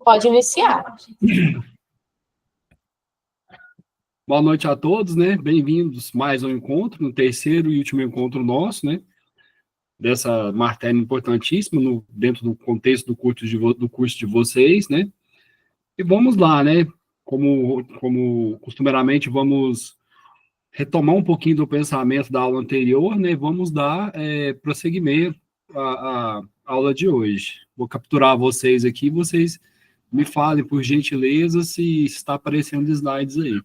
Pode iniciar. Boa noite a todos, né? Bem-vindos mais um encontro, no terceiro e último encontro nosso, né? Dessa matéria importantíssima dentro do contexto do curso de vocês, né? E vamos lá, né? Como costumeiramente, vamos retomar um pouquinho do pensamento da aula anterior, né? Vamos dar prosseguimento à aula de hoje. Vou capturar vocês aqui, vocês me falem, por gentileza, se está aparecendo slides aí.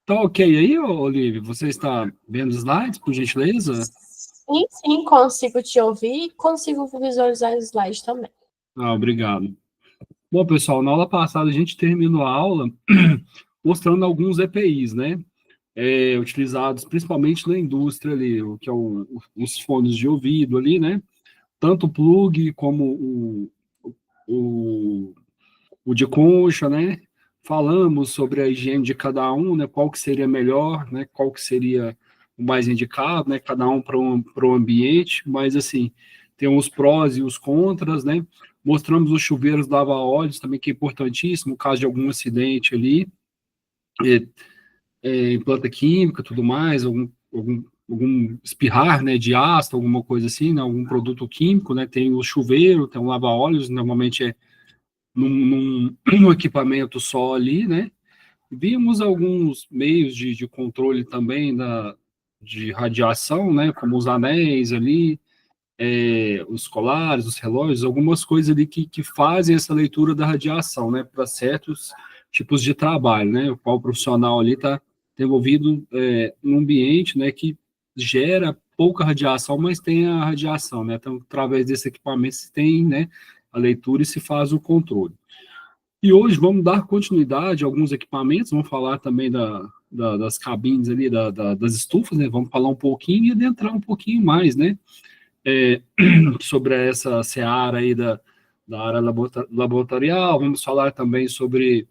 Tá ok aí, Olivia? Você está vendo os slides, por gentileza? Sim, consigo te ouvir e consigo visualizar os slides também. Obrigado. Bom, pessoal, na aula passada a gente terminou a aula mostrando alguns EPIs, né? Utilizados principalmente na indústria ali, o que é os fones de ouvido ali, né? Tanto o plug como o, o de concha, né? Falamos sobre a higiene de cada um, né? Qual que seria melhor, né? Qual que seria o mais indicado, né? Cada um para um ambiente, mas assim, tem os prós e os contras, né? Mostramos os chuveiros lava-óleos também, que é importantíssimo, no caso de algum acidente ali, em planta química, tudo mais, algum espirrar, né, de ácido, alguma coisa assim, né, algum produto químico, né? Tem o chuveiro, tem o lava-óleos, normalmente num equipamento só ali, né? Vimos alguns meios de controle também de radiação, né? Como os anéis ali, os colares, os relógios, algumas coisas ali que fazem essa leitura da radiação, né? Para certos tipos de trabalho, né? O qual o profissional ali está envolvido num ambiente, né? Que gera pouca radiação, mas tem a radiação, né? Então, através desse equipamento se tem, né? A leitura e se faz o controle. E hoje vamos dar continuidade a alguns equipamentos, vamos falar também das cabines ali, das estufas, né? Vamos falar um pouquinho e adentrar um pouquinho mais, né? Sobre essa seara aí da área laboratorial, vamos falar também sobre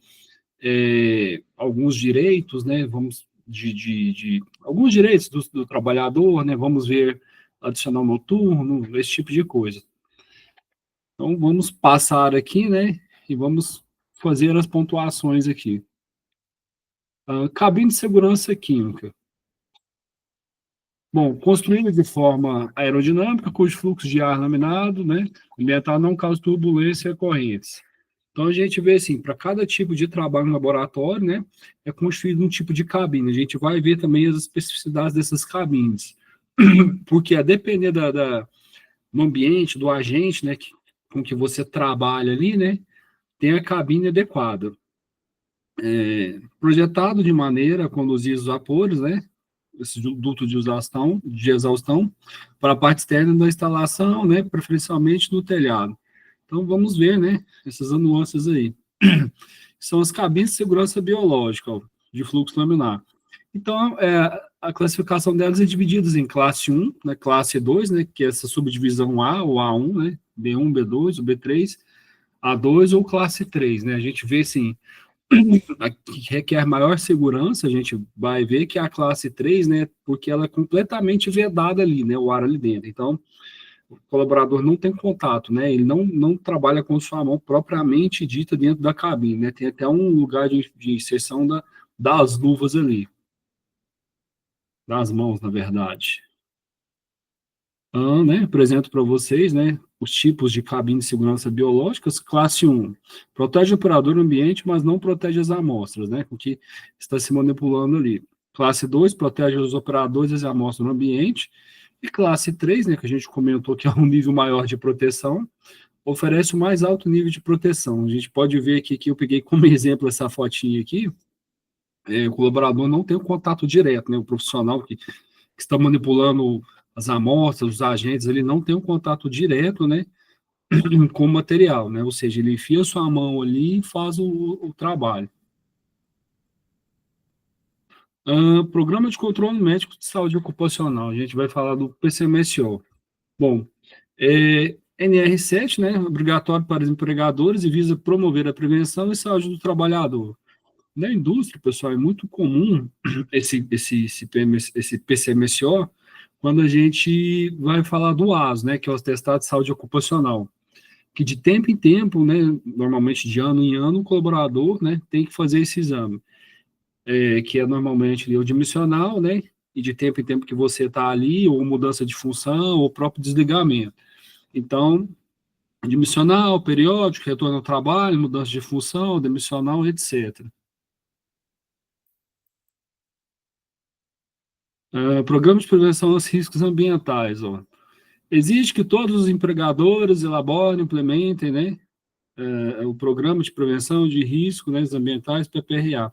alguns direitos, né? Vamos de alguns direitos do trabalhador, né? Vamos ver adicional noturno, esse tipo de coisa. Então, vamos passar aqui, né? E vamos fazer as pontuações aqui. Cabine de segurança química. Bom, construída de forma aerodinâmica, cujo fluxo de ar laminado, né, ambiental não causa turbulência e correntes. Então, a gente vê assim, para cada tipo de trabalho no laboratório, né, é construído um tipo de cabine. A gente vai ver também as especificidades dessas cabines. Porque a depender do ambiente, do agente, né, com que você trabalha ali, né, tem a cabine adequada. Projetado de maneira a conduzir os vapores, né, esse duto de exaustão para a parte externa da instalação, né, preferencialmente no telhado. Então, vamos ver, né, essas nuances aí. São as cabines de segurança biológica, ó, de fluxo laminar. Então, a classificação delas é dividida em classe 1, né, classe 2, né, que é essa subdivisão A, ou A1, né, B1, B2, ou B3, A2 ou classe 3, né, a gente vê, assim, a que requer maior segurança, a gente vai ver que é a classe 3, né, porque ela é completamente vedada ali, né, o ar ali dentro. Então, o colaborador não tem contato, né, ele não trabalha com sua mão propriamente dita dentro da cabine, né, tem até um lugar de inserção das luvas ali, das mãos, na verdade. Né, apresento para vocês, né, os tipos de cabine de segurança biológicas. Classe 1, protege o operador no ambiente, mas não protege as amostras, né, com que está se manipulando ali. Classe 2, protege os operadores e as amostras no ambiente. E classe 3, né, que a gente comentou que é um nível maior de proteção, oferece o mais alto nível de proteção. A gente pode ver aqui que eu peguei como exemplo essa fotinha aqui, o colaborador não tem um contato direto, né, o profissional que está manipulando as amostras, os agentes, ele não tem um contato direto, né, com o material, né, ou seja, ele enfia sua mão ali e faz o trabalho. Programa de Controle Médico de Saúde Ocupacional, a gente vai falar do PCMSO. Bom, NR7, né, obrigatório para os empregadores e visa promover a prevenção e saúde do trabalhador. Na indústria, pessoal, é muito comum esse PCMSO quando a gente vai falar do ASO, né, que é o Atestado de Saúde Ocupacional, que de tempo em tempo, né, normalmente de ano em ano, o colaborador, né, tem que fazer esse exame, que é normalmente ali, o admissional, né, e de tempo em tempo que você está ali, ou mudança de função, ou próprio desligamento. Então, admissional, periódico, retorno ao trabalho, mudança de função, demissional, etc. Programa de prevenção aos riscos ambientais. Ó. Exige que todos os empregadores elaborem, implementem, né, o programa de prevenção de riscos, né, ambientais, PPRA.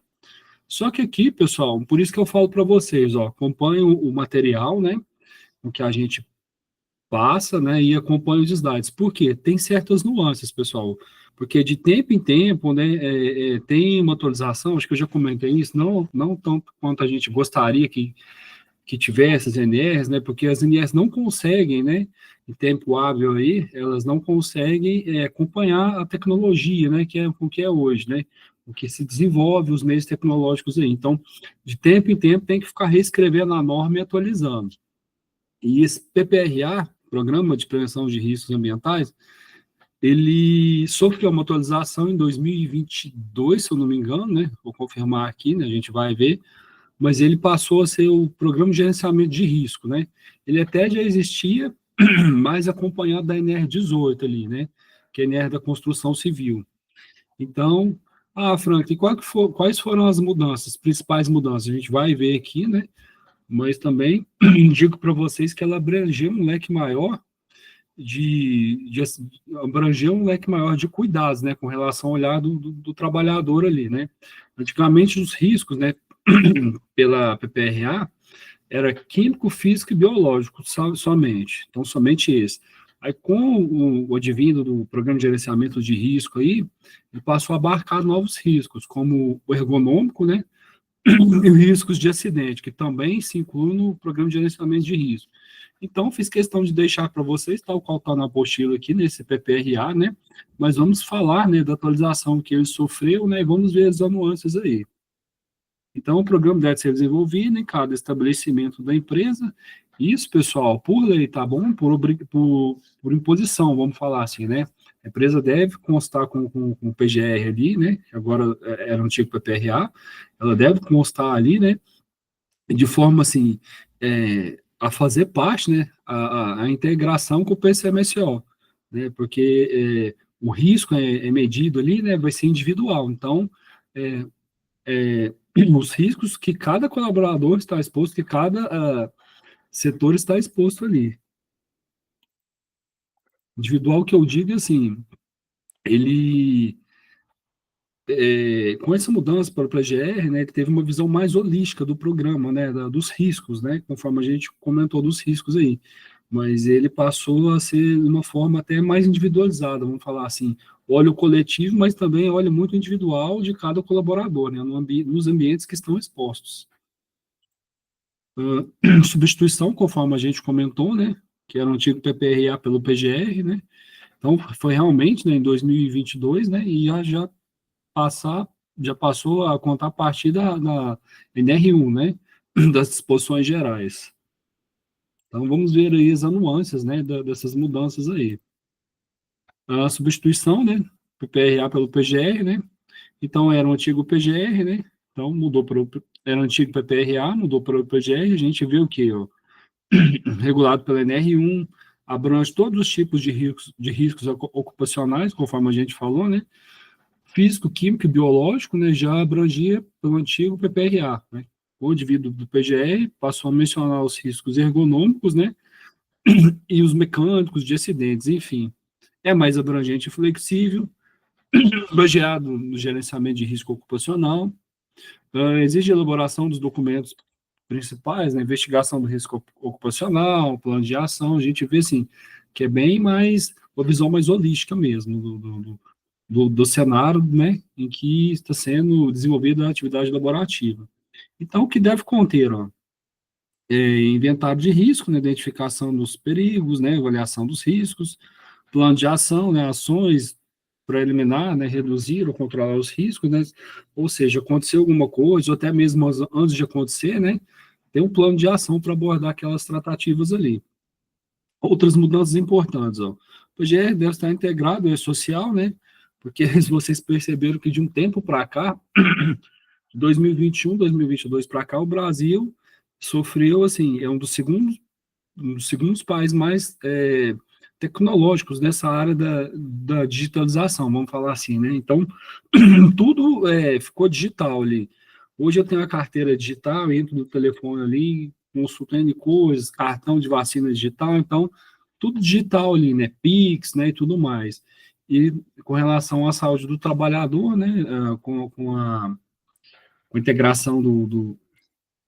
Só que aqui, pessoal, por isso que eu falo para vocês, ó, acompanhem o material, né, o que a gente passa, né, e acompanhe os slides. Por quê? Tem certas nuances, pessoal, porque de tempo em tempo, né, tem uma atualização, acho que eu já comentei isso, não tanto quanto a gente gostaria que tivesse as NRs, né, porque as NRs não conseguem, né, em tempo hábil aí, elas não conseguem acompanhar a tecnologia, né, que é o que é hoje, né, o que se desenvolve, os meios tecnológicos aí. Então, de tempo em tempo, tem que ficar reescrevendo a norma e atualizando. E esse PPRA, Programa de Prevenção de Riscos Ambientais, ele sofreu uma atualização em 2022, se eu não me engano, né, vou confirmar aqui, né, a gente vai ver, mas ele passou a ser o Programa de Gerenciamento de Risco, né? Ele até já existia, mais acompanhado da NR18 ali, né? Que é a NR da Construção Civil. Então, Frank, quais foram as mudanças, principais mudanças? A gente vai ver aqui, né? Mas também indico para vocês que ela abrangeu um leque maior abranger um leque maior de cuidados, né, com relação ao olhar do trabalhador ali, né. Antigamente, os riscos, né, pela PPRA, era químico, físico e biológico somente, então somente esse. Aí, com o advindo do programa de gerenciamento de risco aí, ele passou a abarcar novos riscos, como o ergonômico, né, e riscos de acidente, que também se inclui no programa de gerenciamento de risco. Então, fiz questão de deixar para vocês, tal qual está na apostila aqui, nesse PPRA, né? Mas vamos falar, né, da atualização que ele sofreu, né? E vamos ver as nuances aí. Então, o programa deve ser desenvolvido em cada estabelecimento da empresa. Isso, pessoal, por lei, tá bom? Por imposição, vamos falar assim, né? A empresa deve constar com o PGR ali, né? Agora era o antigo PPRA. Ela deve constar ali, né? De forma assim, a fazer parte, né? A integração com o PCMSO, né? Porque o risco é medido ali, né? Vai ser individual. Então, é, os riscos que cada colaborador está exposto, que cada setor está exposto ali. Individual que eu digo assim, ele com essa mudança para o PGR, né, ele teve uma visão mais holística do programa, né, dos riscos, né, conforme a gente comentou dos riscos aí, mas ele passou a ser de uma forma até mais individualizada, vamos falar assim, olha o coletivo, mas também olha muito individual de cada colaborador, né, nos ambientes que estão expostos. Substituição, conforme a gente comentou, né, que era o antigo PPRA pelo PGR, né, então foi realmente, né, em 2022, né, e já passou a contar a partir da NR1, né, das disposições gerais. Então, vamos ver aí as nuances, né, dessas mudanças aí. A substituição, né, PPRA pelo PGR, né, então era o antigo PGR, né, então mudou para era o antigo PPRA, mudou para o PGR, a gente vê o que, ó, regulado pela NR1, abrange todos os tipos de riscos ocupacionais, conforme a gente falou, né, físico, químico e biológico, né, já abrangia pelo antigo PPRA, né, o indivíduo do PGR passou a mencionar os riscos ergonômicos, né, e os mecânicos de acidentes, enfim. É mais abrangente e flexível, baseado no gerenciamento de risco ocupacional, exige elaboração dos documentos principais, né, investigação do risco ocupacional, plano de ação, a gente vê, assim, que é bem mais, uma visão mais holística mesmo do cenário, né, em que está sendo desenvolvida a atividade laborativa. Então, o que deve conter, ó, inventário de risco, né, identificação dos perigos, né, avaliação dos riscos, plano de ação, né, ações para eliminar, né, reduzir ou controlar os riscos, né? Ou seja, aconteceu alguma coisa, ou até mesmo antes de acontecer, né? Tem um plano de ação para abordar aquelas tratativas ali. Outras mudanças importantes, ó. O GR deve estar integrado, é social, né? Porque vocês perceberam que de um tempo para cá, de 2021, 2022 para cá, o Brasil sofreu, assim, é um dos segundos países mais tecnológicos nessa área da digitalização, vamos falar assim, né? Então, tudo ficou digital ali. Hoje eu tenho a carteira digital, entro no telefone ali, consulto N coisas, cartão de vacina digital, então, tudo digital ali, né? Pix, né? E tudo mais. E com relação à saúde do trabalhador, né? Com a integração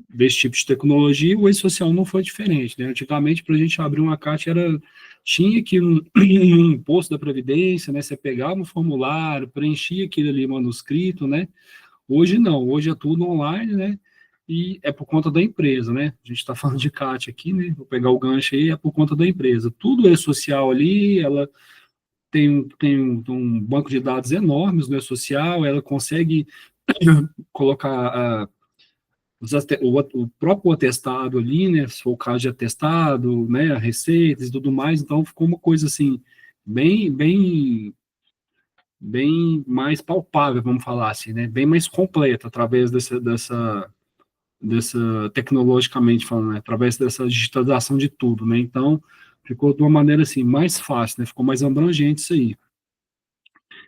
desse tipo de tecnologia, o e-social não foi diferente, né? Antigamente, para a gente abrir uma caixa, tinha que um posto da Previdência, né? Você pegava um formulário, preenchia aquele ali manuscrito, né? Hoje não, hoje é tudo online, né? E é por conta da empresa, né? A gente está falando de CAT aqui, né? Vou pegar o gancho aí, é por conta da empresa. Tudo é social ali, ela tem um banco de dados enormes no e-social, ela consegue colocar o próprio atestado ali, né, se for o caso de atestado, né, receitas e tudo mais, então ficou uma coisa assim, bem, bem, bem mais palpável, vamos falar assim, né, bem mais completa, através dessa tecnologicamente falando, né, através dessa digitalização de tudo, né, então ficou de uma maneira assim, mais fácil, né, ficou mais abrangente isso aí.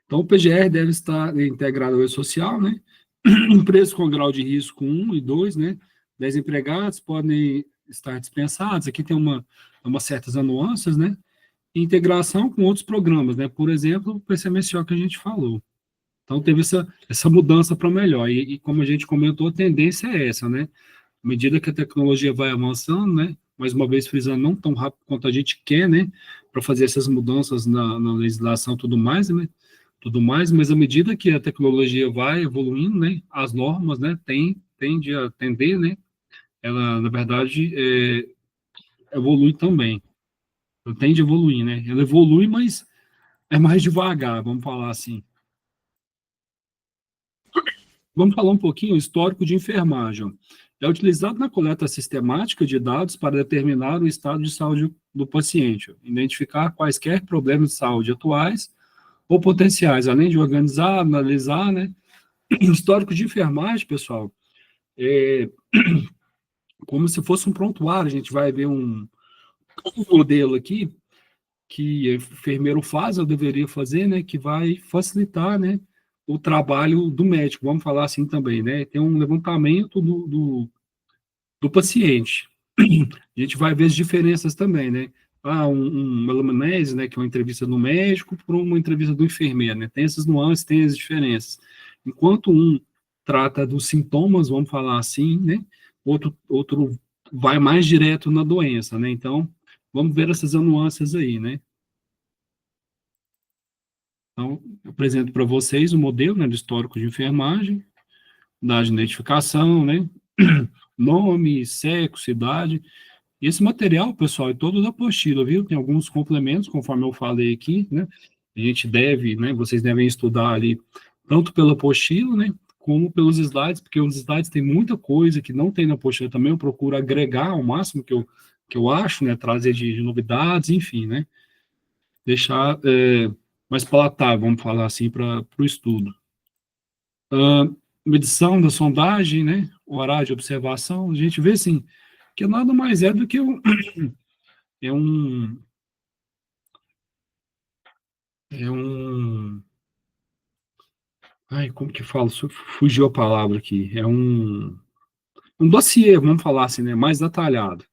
Então o PGR deve estar integrado ao e-social, né, empresas com grau de risco 1 e 2, né? 10 empregados podem estar dispensados. Aqui tem uma certas nuances, né? Integração com outros programas, né? Por exemplo, o PCMSO que a gente falou. Então, teve essa mudança para melhor. E como a gente comentou, a tendência é essa, né? À medida que a tecnologia vai avançando, né? Mais uma vez, frisando, não tão rápido quanto a gente quer, né? Para fazer essas mudanças na legislação e tudo mais, mas à medida que a tecnologia vai evoluindo, né, as normas, né, tende a atender, né, ela, na verdade, evolui também, tende a evoluir, né, ela evolui, mas é mais devagar, vamos falar assim. Vamos falar um pouquinho o histórico de enfermagem. É utilizado na coleta sistemática de dados para determinar o estado de saúde do paciente, identificar quaisquer problemas de saúde atuais ou potenciais, além de organizar, analisar, né, histórico de enfermagem, pessoal, é como se fosse um prontuário. A gente vai ver um modelo aqui que o enfermeiro faz, eu deveria fazer, né, que vai facilitar, né, o trabalho do médico, vamos falar assim também, né, tem um levantamento do paciente. A gente vai ver as diferenças também, né, uma anamnese, né, que é uma entrevista do médico para uma entrevista do enfermeiro, né, tem essas nuances, tem as diferenças. Enquanto um trata dos sintomas, vamos falar assim, né, outro vai mais direto na doença, né, então, vamos ver essas nuances aí, né. Então, eu apresento para vocês o modelo, né, do histórico de enfermagem, da identificação, né, nome, sexo, idade. Esse material, pessoal, é todo da apostila, viu? Tem alguns complementos, conforme eu falei aqui, né? A gente deve, né? Vocês devem estudar ali, tanto pela apostila, né? Como pelos slides, porque os slides tem muita coisa que não tem na apostila também. Eu procuro agregar ao máximo que eu acho, né? Trazer de novidades, enfim, né? Deixar mais palatável, vamos falar assim, para o estudo. Medição da sondagem, né? Horário de observação, a gente vê assim, que nada mais é do que é um, é um, ai, como que fala? Fugiu a palavra aqui. É um dossiê, vamos falar assim, né? Mais detalhado.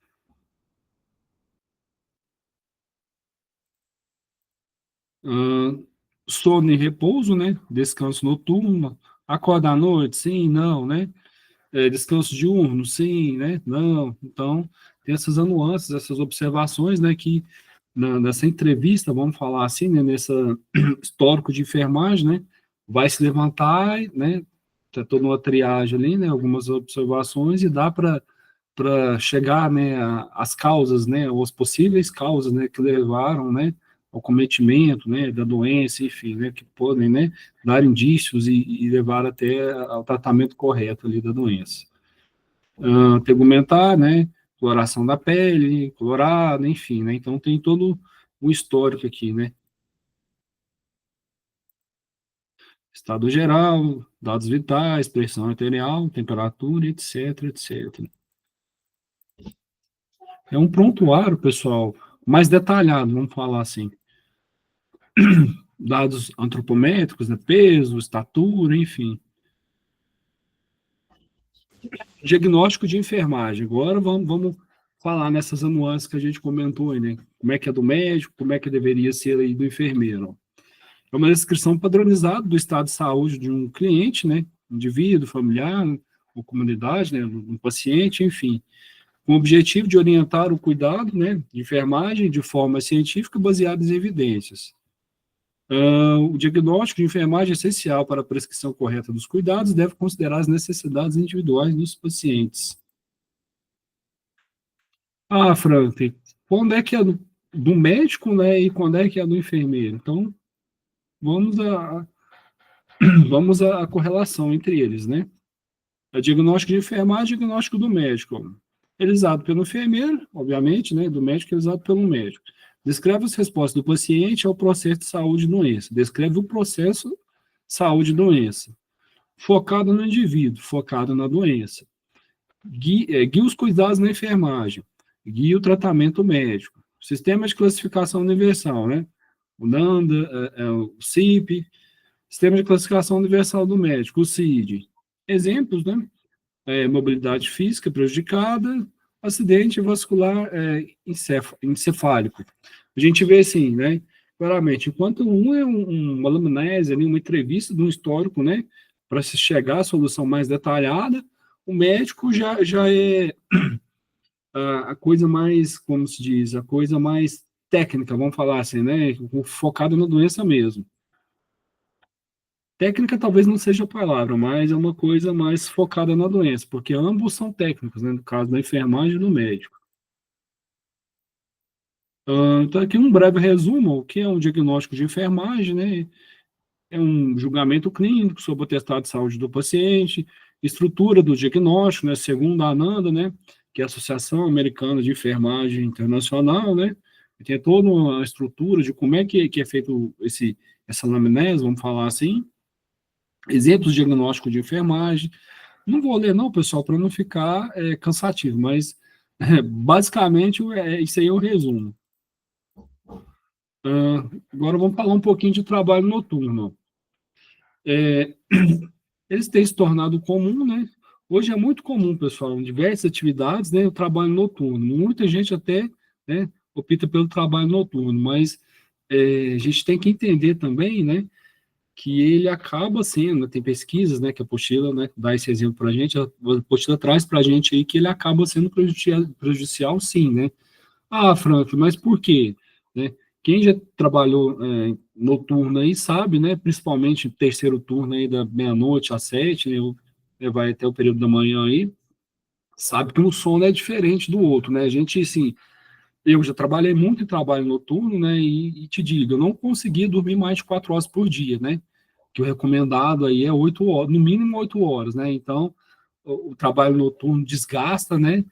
Uh, Sono e repouso, né? Descanso noturno. Acordar à noite, sim, não, né? Descanso diurno, sim, né? Não. Então, tem essas nuances, essas observações, né? Que nessa entrevista, vamos falar assim, né? Nessa histórico de enfermagem, né? Vai se levantar, né? Tá toda uma triagem ali, né? Algumas observações e dá para chegar, né? Às causas, né? Ou as possíveis causas, né? Que levaram, né? ao cometimento, né, da doença, enfim, né, que podem, né, dar indícios e levar até ao tratamento correto ali da doença. Tegumentar, né, coloração da pele, colorado, enfim, né, então tem todo o histórico aqui, né, estado geral, dados vitais, pressão arterial, temperatura, etc, etc. É um prontuário, pessoal, mais detalhado, vamos falar assim. Dados antropométricos, né, peso, estatura, enfim. Diagnóstico de enfermagem. Agora vamos falar nessas nuances que a gente comentou aí, né? Como é que é do médico, como é que deveria ser aí do enfermeiro. É uma descrição padronizada do estado de saúde de um cliente, né? Indivíduo, familiar, ou comunidade, né? Um paciente, enfim. Com o objetivo de orientar o cuidado, né? De enfermagem de forma científica baseada em evidências. O diagnóstico de enfermagem é essencial para a prescrição correta dos cuidados, deve considerar as necessidades individuais dos pacientes. Frank, quando é que é do médico, né, e quando é que é do enfermeiro? Então, vamos a, vamos à correlação entre eles, né? O diagnóstico de enfermagem e diagnóstico do médico. Realizado pelo enfermeiro, obviamente, né, do médico realizado pelo médico. Descreve as respostas do paciente ao processo de saúde e doença. Descreve o processo saúde e doença. Focado no indivíduo, focado na doença. Guia os cuidados na enfermagem. Guia o tratamento médico. Sistema de classificação universal, né? O NANDA, o CIP. Sistema de classificação universal do médico, o CID. Exemplos, né? Mobilidade física prejudicada, acidente vascular encefálico. A gente vê assim, né? Claramente, enquanto um é uma anamnese, uma entrevista de um histórico, né? Para se chegar à solução mais detalhada, o médico já é a coisa mais, como se diz, a coisa mais técnica, vamos falar assim, né? Focada na doença mesmo. Técnica talvez não seja a palavra, mas é uma coisa mais focada na doença, porque ambos são técnicos, né? No caso da enfermagem e do médico. Então, aqui um breve resumo, o que é um diagnóstico de enfermagem, né? É um julgamento clínico sobre o atestado de saúde do paciente, estrutura do diagnóstico, né? Segundo a ANANDA, né? Que é a Associação Americana de Enfermagem Internacional, né? Tem toda uma estrutura de como é que é feito essa anamnese, vamos falar assim. Exemplos de diagnóstico de enfermagem. Não vou ler, não, pessoal, para não ficar cansativo, mas basicamente isso aí é o resumo. Agora vamos falar um pouquinho de trabalho noturno. Eles têm se tornado comum, né? Hoje é muito comum, pessoal, em diversas atividades, né, o trabalho noturno. Muita gente até, né, opta pelo trabalho noturno, mas a gente tem que entender também, né, que ele acaba sendo, tem pesquisas, né, que a apostila, né, dá esse exemplo para a gente, a apostila traz para a gente aí que ele acaba sendo prejudicial sim, né. Frank, mas por quê? Né? Quem já trabalhou noturno aí sabe, né, principalmente terceiro turno aí da meia-noite às 7, né, vai até o período da manhã aí, sabe que o sono é diferente do outro, né, a gente, assim, eu já trabalhei muito em trabalho noturno, né, e te digo, eu não conseguia dormir mais de 4 horas por dia, né, que o recomendado aí é 8 horas, no mínimo 8 horas, né, então o trabalho noturno desgasta, né,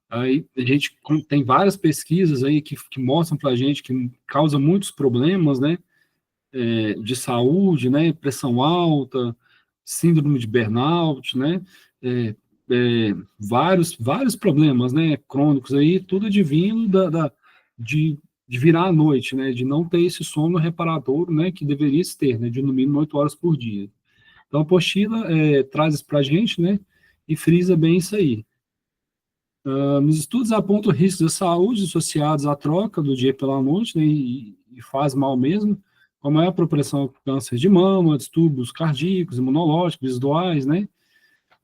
aí a gente tem várias pesquisas aí que mostram para a gente que causa muitos problemas, né, de saúde, né, pressão alta, síndrome de burnout, né, vários problemas, né, crônicos aí, tudo advindo de, de virar à noite, né, de não ter esse sono reparador, né, que deveria se ter, né, de no mínimo 8 horas por dia. Então a apostila traz isso para a gente, né, e frisa bem isso aí. Nos estudos apontam riscos de saúde associados à troca do dia pela noite, né, e faz mal mesmo, como é a propensão ao câncer de mama, distúrbios cardíacos, imunológicos, visuais, né,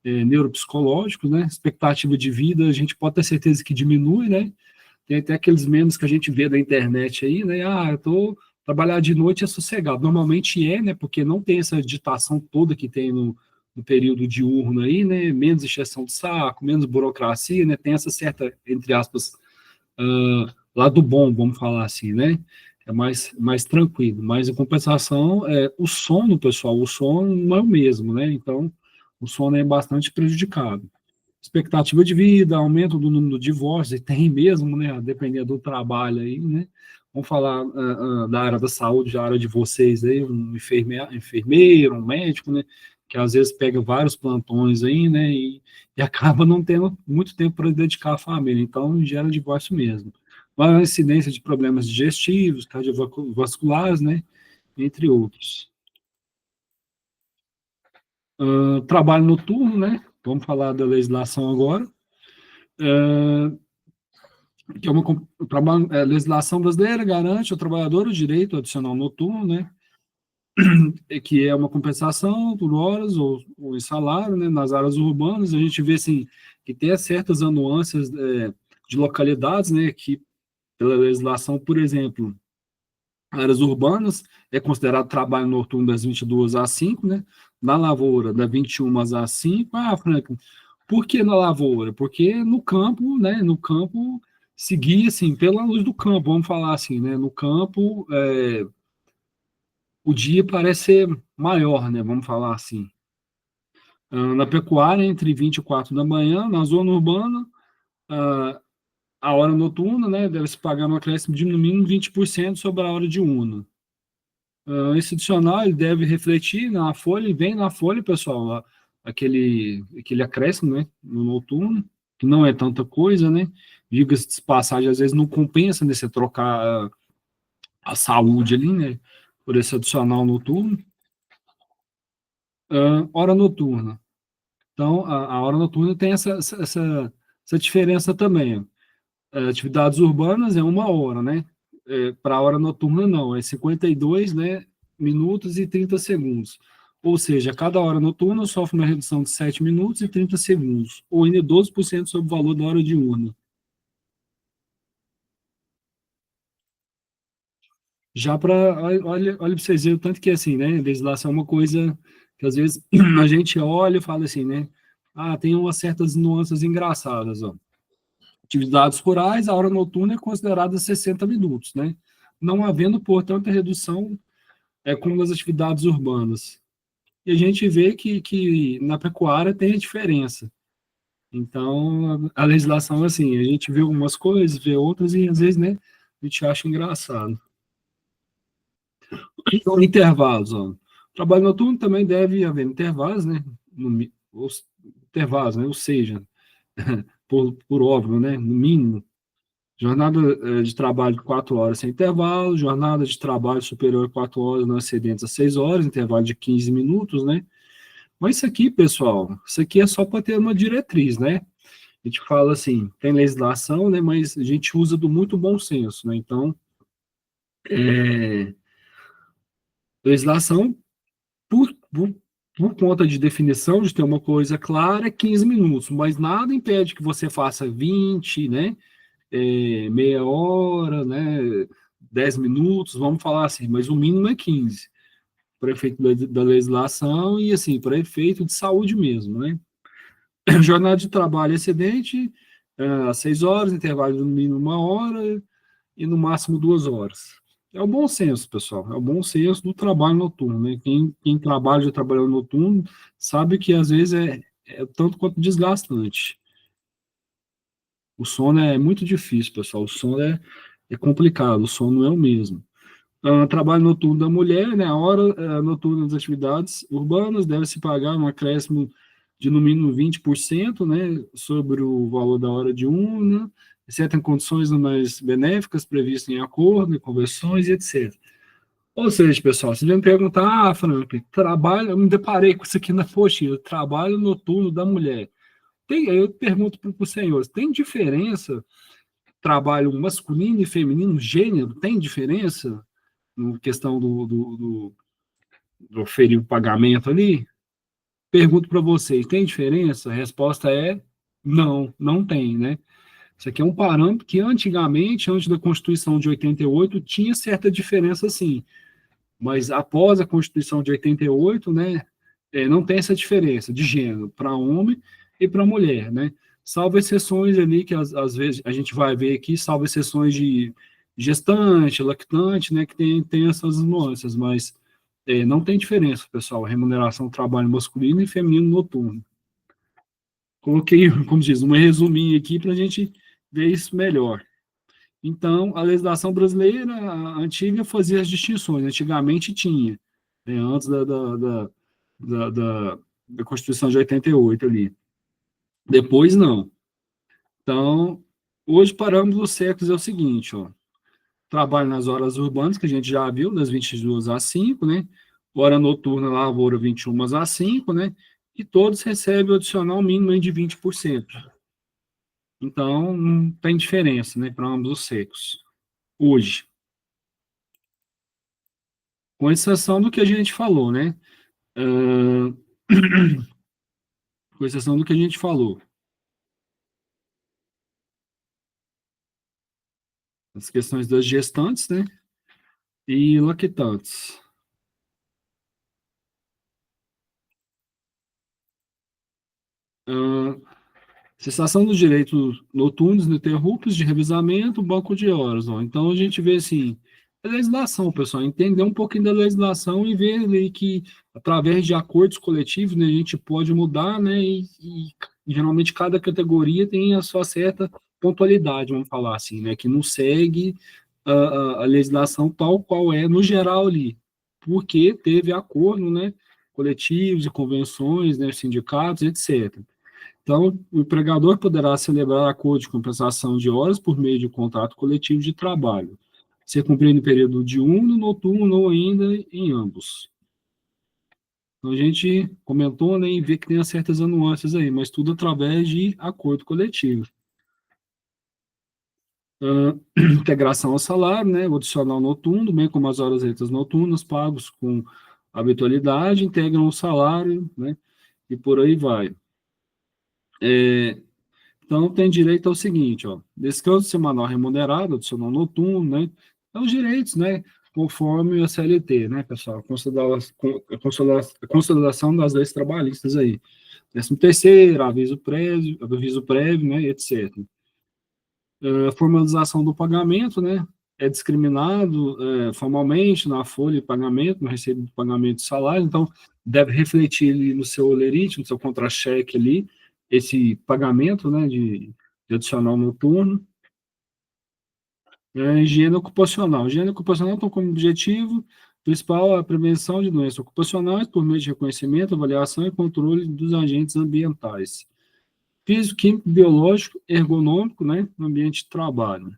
neuropsicológicos, né, expectativa de vida, a gente pode ter certeza que diminui, né, tem até aqueles memes que a gente vê da internet aí, né, eu tô, trabalhar de noite é sossegado, normalmente né, porque não tem essa agitação toda que tem no período diurno aí, né, menos encheção de saco, menos burocracia, né, tem essa certa, entre aspas, lado bom, vamos falar assim, né, é mais tranquilo. Mas, em compensação, o sono, pessoal, o sono não é o mesmo, né? Então, o sono é bastante prejudicado. Expectativa de vida, aumento do número de divórcios, e tem mesmo, né? A depender do trabalho aí, né? Vamos falar da área da saúde, da área de vocês aí, um enfermeiro, um médico, né? Que às vezes pega vários plantões aí, né? E acaba não tendo muito tempo para dedicar à família. Então, gera divórcio mesmo. Maior incidência de problemas digestivos, cardiovasculares, né? Entre outros. Trabalho noturno, né? Vamos falar da legislação agora. Que é legislação brasileira garante ao trabalhador o direito adicional noturno, né? Que é uma compensação por horas ou em salário, né? Nas áreas urbanas, a gente vê assim que tem certas anuâncias de localidades, né? Que pela legislação, por exemplo, áreas urbanas é considerado trabalho noturno das 22 às 5, né? Na lavoura, das 21 às 5. Ah, Franklin, por que na lavoura? Porque no campo, né? No campo, seguir assim, pela luz do campo, vamos falar assim, né? No campo, o dia parece ser maior, né? Vamos falar assim. Na pecuária, entre 20 e 4 da manhã, na zona urbana, a hora noturna, né? Deve-se pagar um acréscimo de no mínimo 20% sobre a hora diurna. Esse adicional ele deve refletir na folha, e vem na folha, pessoal, aquele acréscimo, né, no noturno, que não é tanta coisa, né? Diga-se de passagem, às vezes não compensa, né, você trocar a saúde ali, né, por esse adicional noturno. Hora noturna. Então, a hora noturna tem essa diferença também. Atividades urbanas é 1 hora, né? Para a hora noturna, não, é 52, né, minutos e 30 segundos. Ou seja, cada hora noturna sofre uma redução de 7 minutos e 30 segundos, ou ainda 12% sobre o valor da hora diurna. Já para, olha para vocês verem o tanto que é assim, né? Legislação é uma coisa que às vezes a gente olha e fala assim, né? Ah, tem umas certas nuances engraçadas, ó. Atividades rurais, a hora noturna é considerada 60 minutos, né? Não havendo, portanto, a redução como nas atividades urbanas. E a gente vê que na pecuária tem a diferença. Então, a legislação, assim, a gente vê algumas coisas, vê outras, e às vezes, né, a gente acha engraçado. Então, intervalos, ó. Trabalho noturno também deve haver intervalos, né? Intervalos, né? Ou seja, por óbvio, né? No mínimo. Jornada de trabalho de 4 horas sem intervalo, jornada de trabalho superior a 4 horas, não excedentes a 6 horas, intervalo de 15 minutos, né? Mas isso aqui, pessoal, isso aqui é só para ter uma diretriz, né? A gente fala assim, tem legislação, né? Mas a gente usa do muito bom senso, né? Então, legislação, por conta de definição, de ter uma coisa clara, é 15 minutos, mas nada impede que você faça 20, né? Meia hora, né? 10 minutos, vamos falar assim, mas o mínimo é 15, para efeito da legislação e, assim, para efeito de saúde mesmo, né? Jornada de trabalho excedente, às 6 horas, intervalo de no mínimo 1 hora e no máximo 2 horas. É o bom senso, pessoal, é o bom senso do trabalho noturno, né? Quem trabalha de trabalho noturno sabe que às vezes é tanto quanto desgastante. O sono é muito difícil, pessoal, o sono é complicado, o sono não é o mesmo. Trabalho noturno da mulher, né? A hora noturna das atividades urbanas deve-se pagar um acréscimo de no mínimo 20%, né, sobre o valor da hora diurna, exceto em condições mais benéficas previstas em acordo, em convenções e etc. Ou seja, pessoal, se me perguntar, Frank, eu me deparei com isso aqui na apostila, trabalho noturno da mulher. Aí eu pergunto para os senhores, tem diferença trabalho masculino e feminino, gênero, tem diferença na questão do oferir o pagamento ali? Pergunto para vocês, tem diferença? A resposta é não, não tem, né? Isso aqui é um parâmetro que antigamente, antes da Constituição de 88, tinha certa diferença sim, mas após a Constituição de 88, né, não tem essa diferença de gênero para homem e para mulher, né? Salvo exceções ali que às vezes a gente vai ver aqui, salvo exceções gestante, lactante, né, que tem essas nuances, mas não tem diferença, pessoal, remuneração do trabalho masculino e feminino noturno. Coloquei, como diz, um resuminho aqui para a gente ver isso melhor. Então, a legislação brasileira, a antiga, fazia as distinções. Antigamente tinha, né, antes da, da, da Constituição de 88 ali. Depois, não. Então, hoje paramos os séculos é o seguinte, ó. Trabalho nas horas urbanas, que a gente já viu, das 22 às 5, né? Hora noturna, lavoura, 21 às 5, né? E todos recebem o adicional mínimo de 20%. Então, não tem diferença, né, para ambos os sexos. Hoje. Com exceção do que a gente falou, né? Uh, com exceção do que a gente falou. As questões das gestantes, né? E lactantes. Uh, Cessação dos direitos noturnos ininterruptos de revezamento, banco de horas. Ó. Então, a gente vê assim, a legislação, pessoal, entender um pouquinho da legislação e ver ali que, através de acordos coletivos, né, a gente pode mudar, né, e geralmente cada categoria tem a sua certa pontualidade, vamos falar assim, né, que não segue a legislação tal qual é no geral ali, porque teve acordo, né, coletivos e convenções, né, sindicatos, etc. Então, o empregador poderá celebrar acordo de compensação de horas por meio de contrato coletivo de trabalho, ser cumprido em período diurno, noturno ou ainda em ambos. Então, a gente comentou, né, e vê que tem certas nuances aí, mas tudo através de acordo coletivo. Integração ao salário, né, o adicional noturno, bem como as horas extras noturnas, pagos com habitualidade, integram o salário, né, e por aí vai. Então, tem direito ao seguinte, ó, descanso semanal remunerado, adicional noturno, né, é os direitos, né, conforme a CLT, né, pessoal, a consolidação das leis trabalhistas aí, 13º, aviso prévio, né, etc. A formalização do pagamento, né, é discriminado formalmente na folha de pagamento, no recibo de pagamento de salário, então deve refletir ali no seu olerite, no seu contra-cheque ali, esse pagamento, né, de adicional noturno. Higiene ocupacional. Higiene ocupacional tem como objetivo principal a prevenção de doenças ocupacionais por meio de reconhecimento, avaliação e controle dos agentes ambientais. Físico, químico, biológico, ergonômico, né, no ambiente de trabalho.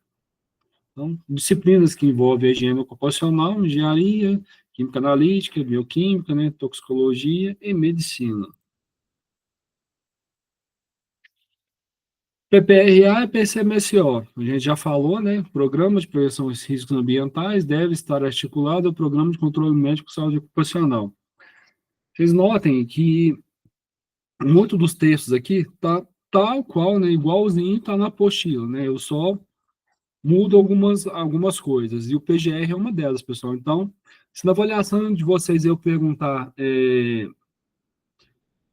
Então, disciplinas que envolvem a higiene ocupacional, engenharia, química analítica, bioquímica, né, toxicologia e medicina. PPRA e PCMSO, a gente já falou, né? Programa de prevenção aos riscos ambientais deve estar articulado ao Programa de Controle Médico de Saúde Ocupacional. Vocês notem que muito dos textos aqui tá tal qual, né? Igualzinho está na apostila, né? Eu só mudo algumas coisas, e o PGR é uma delas, pessoal. Então, se na avaliação de vocês eu perguntar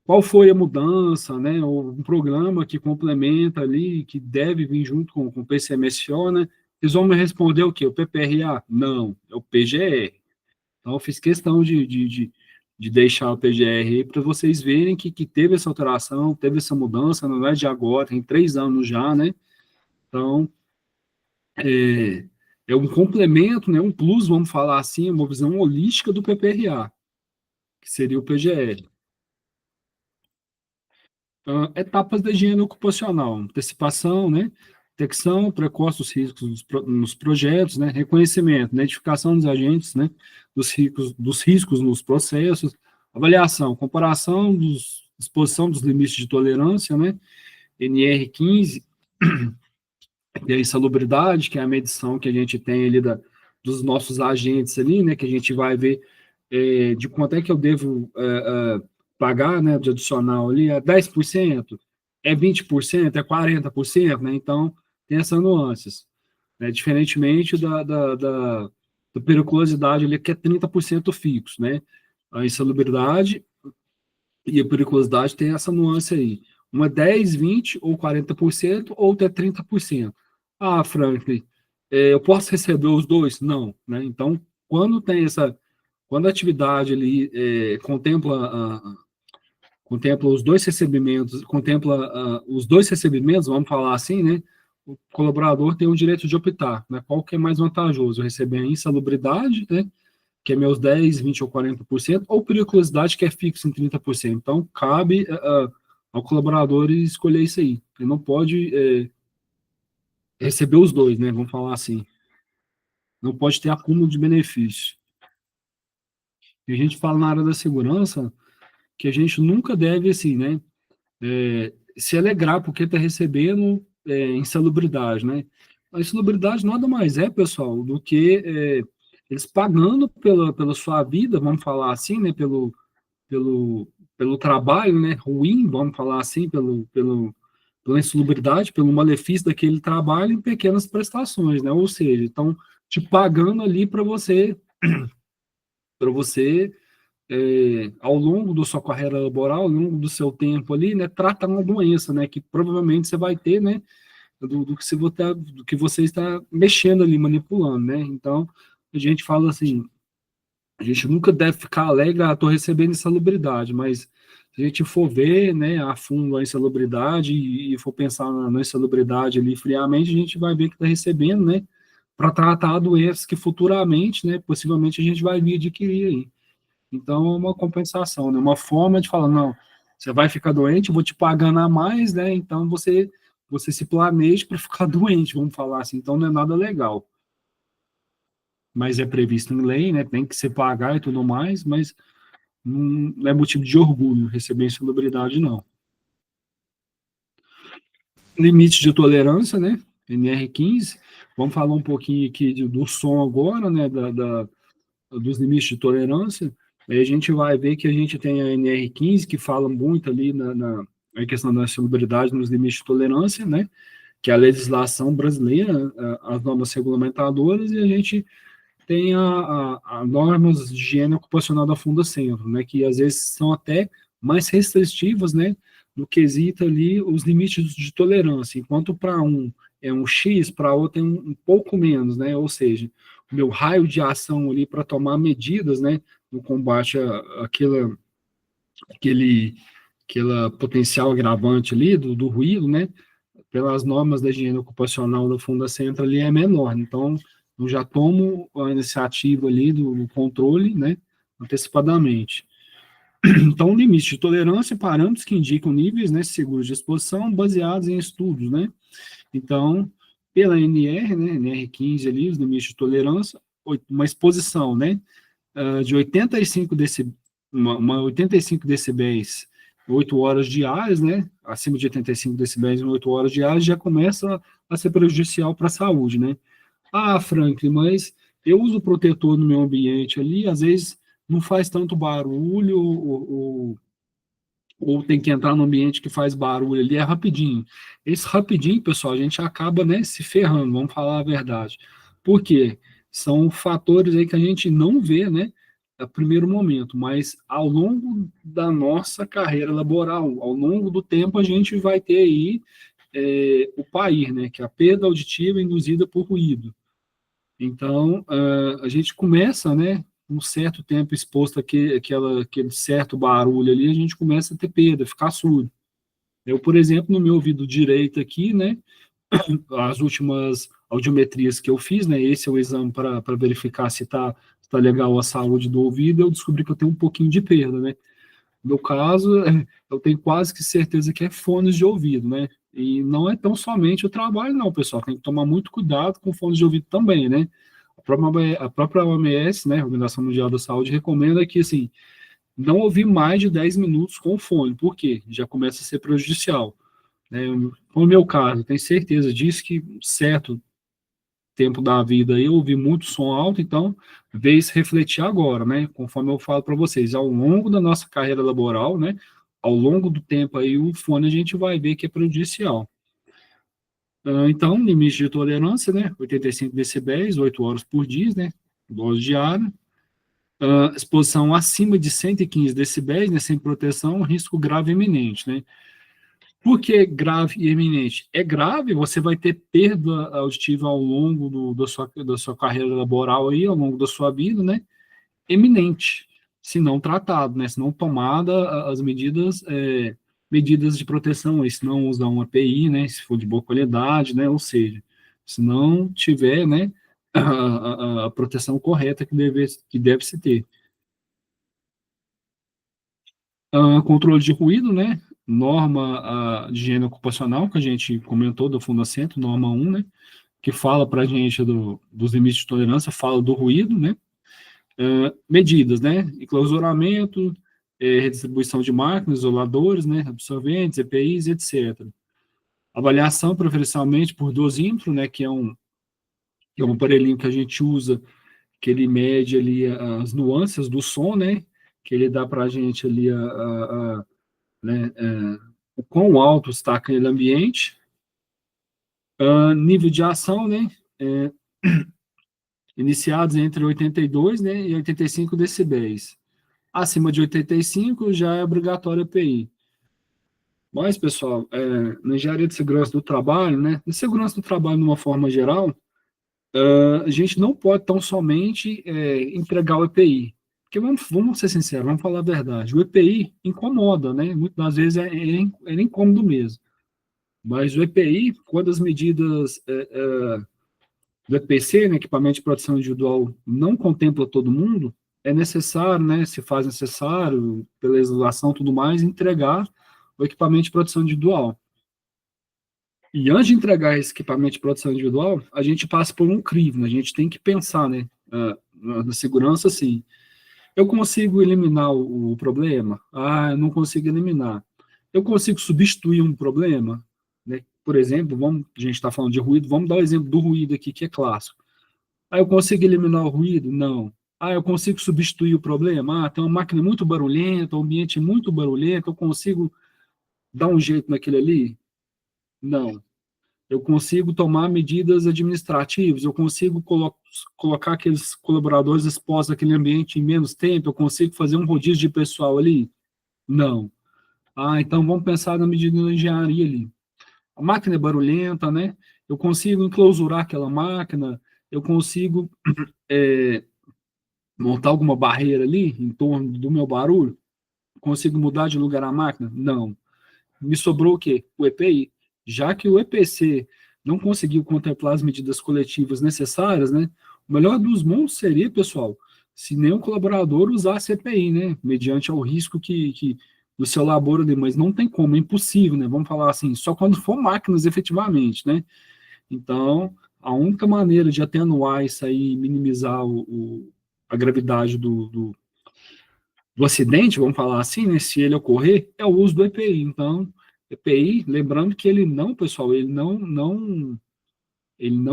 qual foi a mudança, né, ou um programa que complementa ali, que deve vir junto com o PCMSO, né, eles vão me responder o quê? O PPRA? Não, é o PGR. Então, eu fiz questão de deixar o PGR para vocês verem que teve essa alteração, teve essa mudança, não é de agora, tem 3 anos já, né? Então, é um complemento, né, um plus, vamos falar assim, uma visão holística do PPRA, que seria o PGR. Etapas da higiene ocupacional, antecipação, né, detecção precoce dos riscos nos projetos, né, reconhecimento, identificação dos agentes, né, dos riscos nos processos, avaliação, comparação exposição dos limites de tolerância, né, NR15, e a insalubridade, que é a medição que a gente tem ali dos nossos agentes ali, né, que a gente vai ver de quanto é que eu devo pagar, né, de adicional ali, é 10%, é 20%, é 40%, né, então tem essas nuances, né, diferentemente da periculosidade ali, que é 30% fixo, né, a insalubridade e a periculosidade tem essa nuance aí, uma 10, 20 ou 40%, ou até 30%. Ah, Franklin, eu posso receber os dois? Não, né? Então, quando tem quando a atividade ali contempla os dois recebimentos, os dois recebimentos, vamos falar assim, né? O colaborador tem o direito de optar, né? Qual que é mais vantajoso? Receber a insalubridade, né? Que é meus 10, 20 ou 40%, ou periculosidade, que é fixo em 30%. Então, cabe ao colaborador escolher isso aí. Ele não pode receber os dois, né? Vamos falar assim. Não pode ter acúmulo de benefícios. E a gente fala na área da segurança que a gente nunca deve, assim, né? Se alegrar porque está recebendo insalubridade, né? A insalubridade nada mais é, pessoal, do que eles pagando pela sua vida, vamos falar assim, né? Pelo, pelo trabalho, né? Ruim, vamos falar assim, pela insalubridade, pelo malefício daquele trabalho em pequenas prestações, né? Ou seja, estão te pagando ali para você ao longo da sua carreira laboral, ao longo do seu tempo ali, né, tratar uma doença, né, que provavelmente você vai ter, né, do que você está mexendo ali, manipulando, né. Então, a gente fala assim, a gente nunca deve ficar alegre, estou recebendo insalubridade, mas se a gente for ver, né, a fundo a insalubridade e for pensar na insalubridade ali friamente, a gente vai ver que está recebendo, né, para tratar doenças que futuramente, né, possivelmente a gente vai vir adquirir aí. Então, é uma compensação, né? Uma forma de falar, não, você vai ficar doente, eu vou te pagando a mais, né? Então, você se planeja para ficar doente, vamos falar assim. Então, não é nada legal. Mas é previsto em lei, né? Tem que se pagar e tudo mais, mas não é motivo de orgulho receber insalubridade, não. Limite de tolerância, né? NR15. Vamos falar um pouquinho aqui do som agora, né? Dos limites de tolerância, aí a gente vai ver que a gente tem a NR15, que fala muito ali na questão da salubridade nos limites de tolerância, né? Que é a legislação brasileira, as normas regulamentadoras, e a gente tem a normas de higiene ocupacional da Fundacentro, né? Que às vezes são até mais restritivas, né? No quesito ali os limites de tolerância, enquanto para um é um X, para outro é um pouco menos, né? Ou seja, o meu raio de ação ali para tomar medidas, né? No combate aquele, aquela potencial agravante ali do ruído, né? Pelas normas da higiene ocupacional da Fundacentro ali é menor. Então, eu já tomo a iniciativa ali do controle, né? Antecipadamente. Então, limite de tolerância e parâmetros que indicam níveis, né, seguros de exposição baseados em estudos, né? Então, pela NR, né, NR15 ali, os limites de tolerância, uma exposição, né, de 85 decibéis, uma 85 decibéis, 8 horas diárias, né, acima de 85 decibéis em 8 horas diárias, já começa a ser prejudicial para a saúde, né? Ah, Franklin, mas eu uso protetor no meu ambiente ali, às vezes não faz tanto barulho, ou tem que entrar no ambiente que faz barulho ali, é rapidinho. Esse rapidinho, pessoal, a gente acaba, né, se ferrando, vamos falar a verdade. Por quê? São fatores aí que a gente não vê, né, a primeiro momento, mas ao longo da nossa carreira laboral, ao longo do tempo, a gente vai ter aí o PAIR, né, que é a perda auditiva induzida por ruído. Então, a gente começa, né, um certo tempo exposto àquele certo barulho ali, a gente começa a ter perda, ficar surdo. Eu, por exemplo, no meu ouvido direito aqui, né, as últimas audiometrias que eu fiz, né, esse é o exame para verificar se tá legal a saúde do ouvido, eu descobri que eu tenho um pouquinho de perda, né. No caso, eu tenho quase que certeza que é fones de ouvido, né, e não é tão somente o trabalho, não, pessoal, tem que tomar muito cuidado com fones de ouvido também, né. A própria OMS, né, Organização Mundial da Saúde, recomenda que, assim, não ouvir mais de 10 minutos com o fone, por quê? Já começa a ser prejudicial, né? No meu caso, tenho certeza disso, que certo tempo da vida eu ouvi muito som alto, então veio se refletir agora, né? Conforme eu falo para vocês, ao longo da nossa carreira laboral, né? Ao longo do tempo aí, o fone a gente vai ver que é prejudicial. Então, limite de tolerância, né? 85 decibéis, 8 horas por dia, né? Dose diária. Exposição acima de 115 decibéis, né? Sem proteção, risco grave iminente, né? Por que grave e eminente? É grave, você vai ter perda auditiva ao longo da sua carreira laboral aí, ao longo da sua vida, né? Eminente, se não tratado, né? Se não tomada as medidas de proteção, aí, se não usar uma API, né? Se for de boa qualidade, né? Ou seja, se não tiver, né? A proteção correta que deve se ter. Controle de ruído, né? Norma de higiene ocupacional, que a gente comentou do Fundacentro, norma 1, né? Que fala para a gente dos limites de tolerância, fala do ruído, né? Medidas, né? Enclausuramento, redistribuição de máquinas, isoladores, né? Absorventes, EPIs, etc. Avaliação preferencialmente por dosímetro, né? Que é um aparelhinho que a gente usa, que ele mede ali as nuances do som, né? Que ele dá para a gente ali né, o quão alto está aquele ambiente, nível de ação, né, iniciados entre 82, né, e 85 decibéis. Acima de 85 já é obrigatório a EPI. Mas, pessoal, na engenharia de segurança do trabalho, né, na segurança do trabalho de uma forma geral, a gente não pode tão somente entregar o EPI. Porque vamos ser sinceros, vamos falar a verdade. O EPI incomoda, né? Muitas das vezes é incômodo mesmo. Mas o EPI, quando as medidas do EPC, né, equipamento de proteção individual, não contempla todo mundo, é necessário, né, se faz necessário, pela legislação e tudo mais, entregar o equipamento de proteção individual. E antes de entregar esse equipamento de proteção individual, a gente passa por um crivo, né, a gente tem que pensar, né, na segurança, assim, eu consigo eliminar o problema? Eu não consigo eliminar. Eu consigo substituir um problema? Né? Por exemplo, a gente está falando de ruído, vamos dar o exemplo do ruído aqui, que é clássico. Eu consigo eliminar o ruído? Não. Eu consigo substituir o problema? Tem uma máquina muito barulhenta, um ambiente muito barulhento, eu consigo dar um jeito naquele ali? Não. Eu consigo tomar medidas administrativas, eu consigo colocar aqueles colaboradores expostos àquele ambiente em menos tempo, eu consigo fazer um rodízio de pessoal ali? Não. Então vamos pensar na medida da engenharia ali. A máquina é barulhenta, né? Eu consigo enclausurar aquela máquina, eu consigo montar alguma barreira ali em torno do meu barulho? Consigo mudar de lugar a máquina? Não. Me sobrou o quê? O EPI. Já que o EPC não conseguiu contemplar as medidas coletivas necessárias, né? O melhor dos mundos seria, pessoal, se nenhum colaborador usasse EPI, né? Mediante ao risco que do seu labor ali, mas não tem como, é impossível, né? Vamos falar assim, só quando for máquinas efetivamente, né? Então, a única maneira de atenuar isso aí, minimizar a gravidade do acidente, vamos falar assim, né, se ele ocorrer, é o uso do EPI. Então, EPI, lembrando que ele não, pessoal, ele não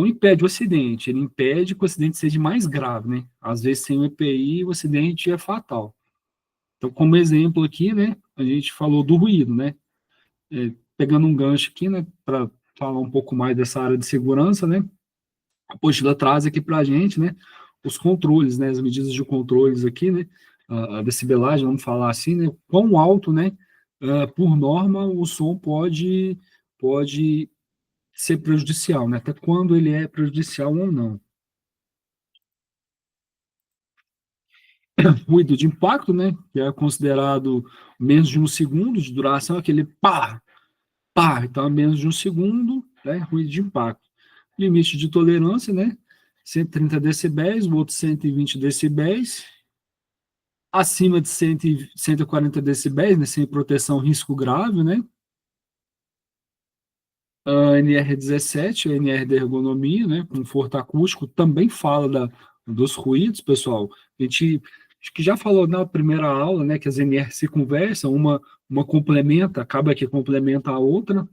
impede o acidente, ele impede que o acidente seja mais grave, né? Às vezes, sem o EPI, o acidente é fatal. Então, como exemplo aqui, né, a gente falou do ruído, né? Pegando um gancho aqui, né, para falar um pouco mais dessa área de segurança, né? A apostila traz aqui para a gente, né, os controles, né, as medidas de controles aqui, né, a decibelagem, vamos falar assim, né, quão alto, né, por norma, o som pode ser prejudicial, né, até quando ele é prejudicial ou não. Ruído de impacto, né, que é considerado menos de um segundo de duração, aquele pá, pá, então menos de um segundo, né, ruído de impacto. Limite de tolerância, né, 130 decibéis, o outro 120 decibéis, acima de 100, 140 decibéis, né, sem proteção, risco grave, né? A NR17, a NR da ergonomia, né, conforto acústico, também fala dos ruídos, pessoal. A gente acho que já falou na primeira aula, né, que as NR se conversam, uma complementa, acaba que complementa a outra.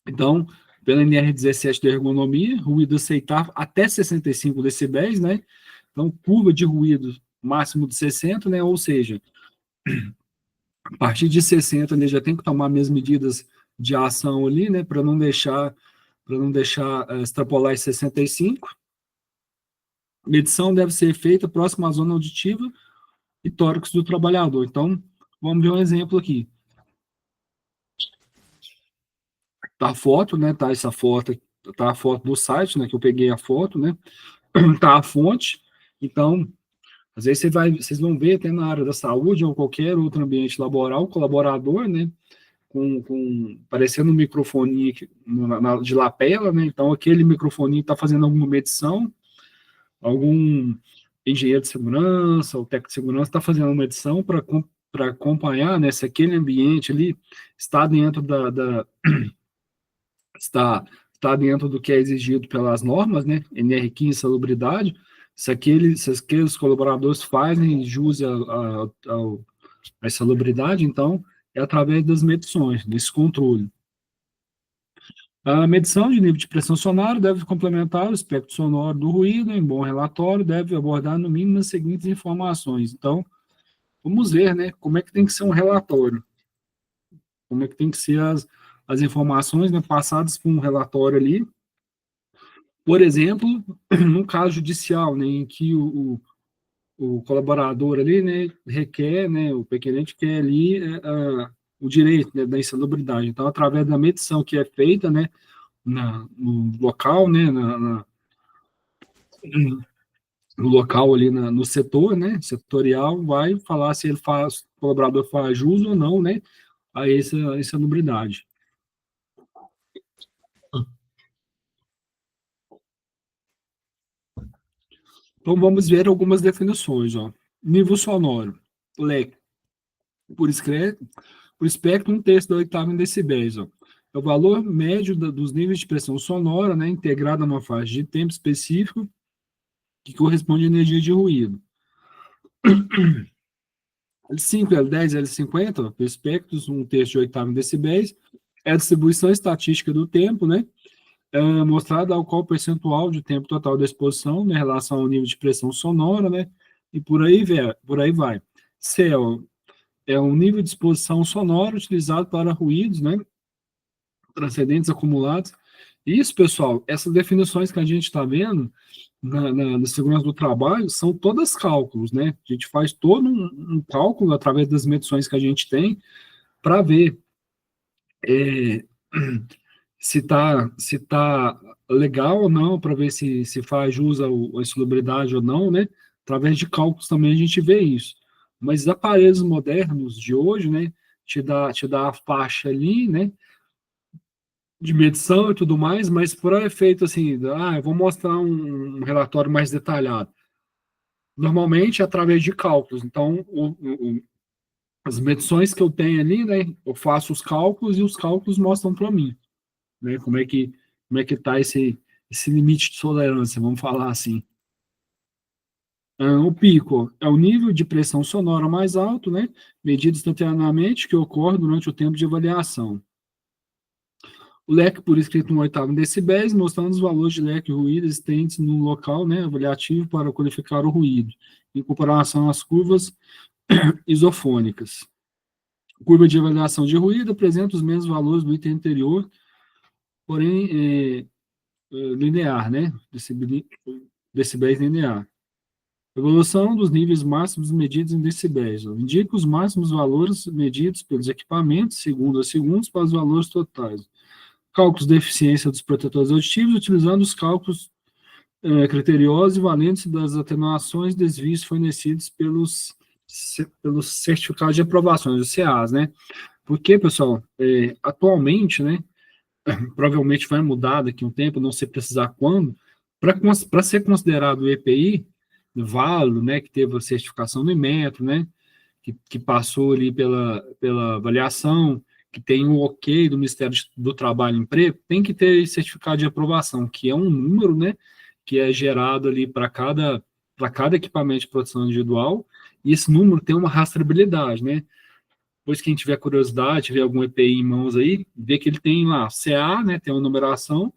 Então, pela NR17 da ergonomia, ruído aceitável até 65 decibéis, né? Então, curva de ruído máximo de 60, né? Ou seja, a partir de 60, ele já tem que tomar minhas medidas de ação ali, né, para não deixar extrapolar em 65. Medição deve ser feita próxima à zona auditiva e tórax do trabalhador. Então, vamos ver um exemplo aqui. tá a foto, né? Tá essa foto, tá a foto do site, né? Que eu peguei a foto, né? Tá a fonte. Então, às vezes vocês vão ver até na área da saúde ou qualquer outro ambiente laboral, o colaborador, né? Parecendo um microfone de lapela, né? Então, aquele microfone está fazendo alguma medição, algum engenheiro de segurança ou técnico de segurança está fazendo uma medição para acompanhar, né, se aquele ambiente ali está dentro está, está dentro do que é exigido pelas normas, né, NR15, salubridade, se aqueles colaboradores fazem jus à salubridade, então é através das medições, desse controle. A medição de nível de pressão sonora deve complementar o espectro sonoro do ruído. Em bom relatório, deve abordar no mínimo as seguintes informações. Então, vamos ver, né, como é que tem que ser um relatório, como é que tem que ser as informações, né, passadas por um relatório ali. Por exemplo, no caso judicial, né, em que o colaborador ali, né, requer, né, o pequenente quer ali o direito, né, da insalubridade. Então, através da medição que é feita, né, no local, né, no local ali no setor, né, setorial, vai falar se o colaborador faz jus ou não, né, a essa nulidade. Então vamos ver algumas definições, ó. Nível sonoro, leque, por espectro, 1/3 da oitava em decibéis, ó. É o valor médio dos níveis de pressão sonora, né, integrado a uma faixa de tempo específico que corresponde à energia de ruído. L5, L10, L50, ó, espectros, 1/3 de oitava em decibéis, é a distribuição estatística do tempo, né, mostrada ao qual percentual de tempo total da exposição, né, em relação ao nível de pressão sonora, né, e por aí vai. CEL é um nível de exposição sonora utilizado para ruídos, né, transcendentes acumulados. Isso, pessoal, essas definições que a gente está vendo na segurança do trabalho são todas cálculos, né? A gente faz todo um cálculo através das medições que a gente tem para ver é, se tá legal ou não, para ver se faz jus à insalubridade ou não, né? Através de cálculos também a gente vê isso. Mas os aparelhos modernos de hoje, né, te dá a faixa ali, né, de medição e tudo mais, mas por efeito assim, eu vou mostrar um relatório mais detalhado. Normalmente é através de cálculos. Então, as medições que eu tenho ali, né, eu faço os cálculos e os cálculos mostram para mim, né, como é que está esse limite de tolerância, vamos falar assim. O pico é o nível de pressão sonora mais alto, né, medido instantaneamente, que ocorre durante o tempo de avaliação. O leque por escrito no oitavo em decibéis, mostrando os valores de leque e ruído existentes no local, né, avaliativo para qualificar o ruído, em comparação às curvas isofônicas. A curva de avaliação de ruído apresenta os mesmos valores do item anterior, porém linear, né, decibéis linear. Evolução dos níveis máximos medidos em decibéis. Indica os máximos valores medidos pelos equipamentos, segundo a segundos, para os valores totais. Cálculos de eficiência dos protetores auditivos, utilizando os cálculos criteriosos e valentes das atenuações e desvios fornecidos pelos certificados de aprovação, os CAs, né? Porque, pessoal, atualmente, né, provavelmente vai mudar daqui a um tempo, não sei precisar quando, para ser considerado o EPI válido, né, que teve a certificação do Inmetro, né, que passou ali pela avaliação, que tem o ok do Ministério do Trabalho e Emprego, tem que ter certificado de aprovação, que é um número, né, que é gerado ali para cada equipamento de proteção individual, e esse número tem uma rastreabilidade, né? Depois quem tiver curiosidade, tiver algum EPI em mãos aí, vê que ele tem lá CA, né, tem uma numeração,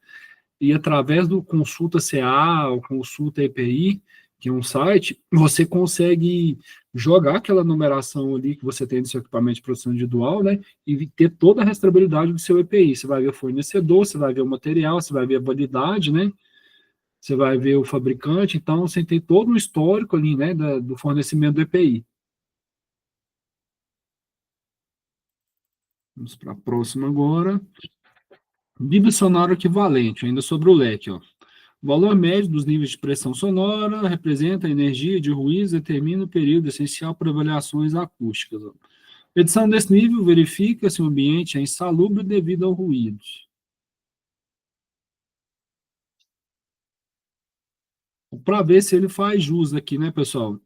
e através do Consulta CA ou Consulta EPI, que é um site, você consegue jogar aquela numeração ali que você tem no seu equipamento de produção individual, né, e ter toda a rastreabilidade do seu EPI. Você vai ver o fornecedor, você vai ver o material, você vai ver a validade, né, você vai ver o fabricante, então você tem todo um histórico ali, né, do fornecimento do EPI. Vamos para a próxima agora. Nível sonoro equivalente, ainda sobre o leque, ó. O valor médio dos níveis de pressão sonora representa a energia de ruídos e determina o período essencial para avaliações acústicas. Ó. Medição desse nível verifica se o ambiente é insalubre devido ao ruído. Para ver se ele faz jus aqui, né, pessoal?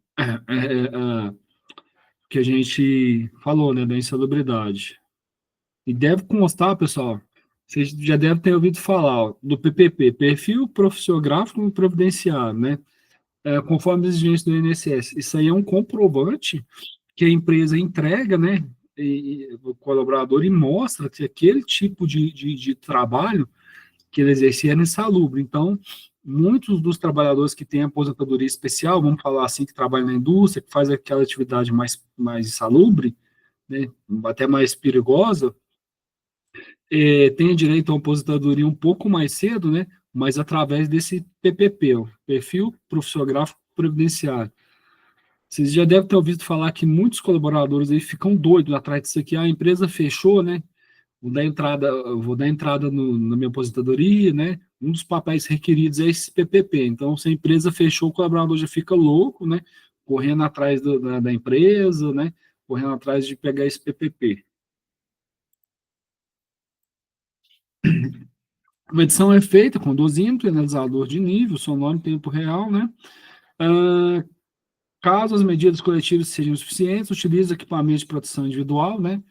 Que a gente falou, né, da insalubridade. E deve constar, pessoal, vocês já devem ter ouvido falar ó, do PPP, Perfil Profissiográfico Providenciário, né? Conforme as exigências do INSS. Isso aí é um comprovante que a empresa entrega, né? E o colaborador e mostra que aquele tipo de trabalho que ele exercia era insalubre. Então, muitos dos trabalhadores que têm aposentadoria especial, vamos falar assim, que trabalham na indústria, que faz aquela atividade mais insalubre, né, até mais perigosa, tem direito a uma aposentadoria um pouco mais cedo, né, mas através desse PPP, o Perfil Profissiográfico Previdenciário. Vocês já devem ter ouvido falar que muitos colaboradores aí ficam doidos atrás disso aqui. A empresa fechou, né? Vou dar entrada na minha aposentadoria, né? Um dos papéis requeridos é esse PPP. Então, se a empresa fechou, o colaborador já fica louco, né? Correndo atrás da empresa, né? Correndo atrás de pegar esse PPP. A medição é feita com dosímetro, analisador de nível, sonoro em tempo real, né? Ah, caso as medidas coletivas sejam suficientes, utiliza equipamento de proteção individual, né?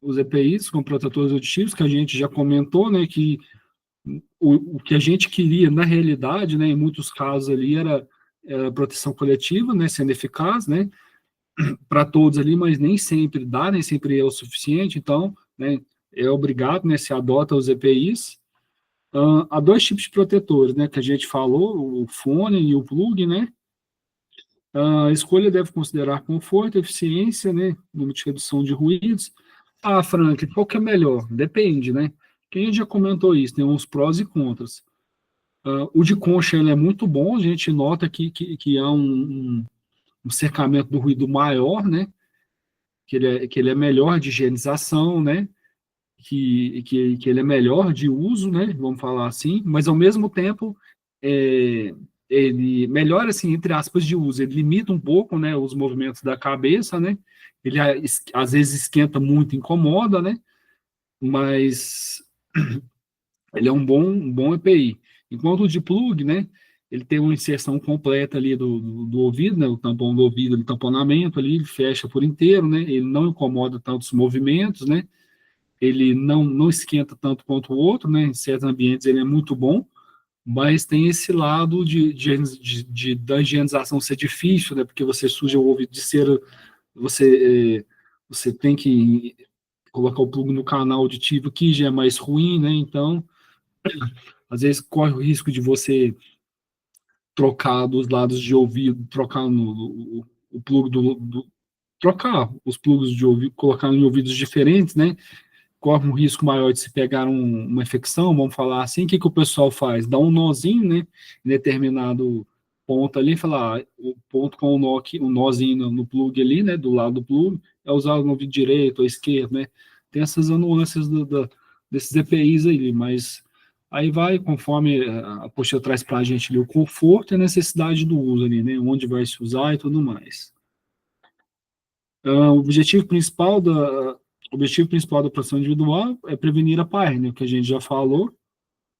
Os EPIs com protetores auditivos, que a gente já comentou, né? Que o que a gente queria, na realidade, né, em muitos casos ali, era proteção coletiva, né, sendo eficaz, né, para todos ali, mas nem sempre dá, nem sempre é o suficiente, então, né, é obrigado, né, se adota os EPIs. Há dois tipos de protetores, né, que a gente falou, o fone e o plug, né, a escolha deve considerar conforto, eficiência, né, número de redução de ruídos. Ah, Frank, qual que é melhor? Depende, né, quem já comentou isso, tem uns prós e contras. O de concha ele é muito bom, a gente nota que há um cercamento do ruído maior, né? Que ele é melhor de higienização, né? Que ele é melhor de uso, né? Vamos falar assim, mas ao mesmo tempo é, ele melhora, assim, entre aspas, de uso, ele limita um pouco, né? Os movimentos da cabeça, né? Ele às vezes esquenta muito, incomoda, né? Mas ele é um bom EPI. Enquanto o de plug, né, ele tem uma inserção completa ali do ouvido, né, o tampão do ouvido, o tamponamento ali, ele fecha por inteiro, né, ele não incomoda tantos movimentos, né, ele não esquenta tanto quanto o outro, né, em certos ambientes ele é muito bom, mas tem esse lado da higienização ser difícil, né, porque você suja o ouvido de cera, você tem que colocar o plug no canal auditivo, que já é mais ruim, né, então às vezes corre o risco de você trocar dos lados de ouvido, trocar o plug trocar os plugs de ouvido, colocar em ouvidos diferentes, né? Corre um risco maior de se pegar uma infecção, vamos falar assim. O que o pessoal faz? Dá um nozinho, né? Em determinado ponto ali, falar, o ponto com o nó aqui, um nozinho no plug ali, né? Do lado do plug, é usado no ouvido direito ou esquerdo, né? Tem essas nuances desses EPIs aí, mas aí vai conforme a postura traz para a gente ali, o conforto e a necessidade do uso ali, né? Onde vai se usar e tudo mais. O objetivo principal da proteção individual é prevenir a PAR, né, que a gente já falou,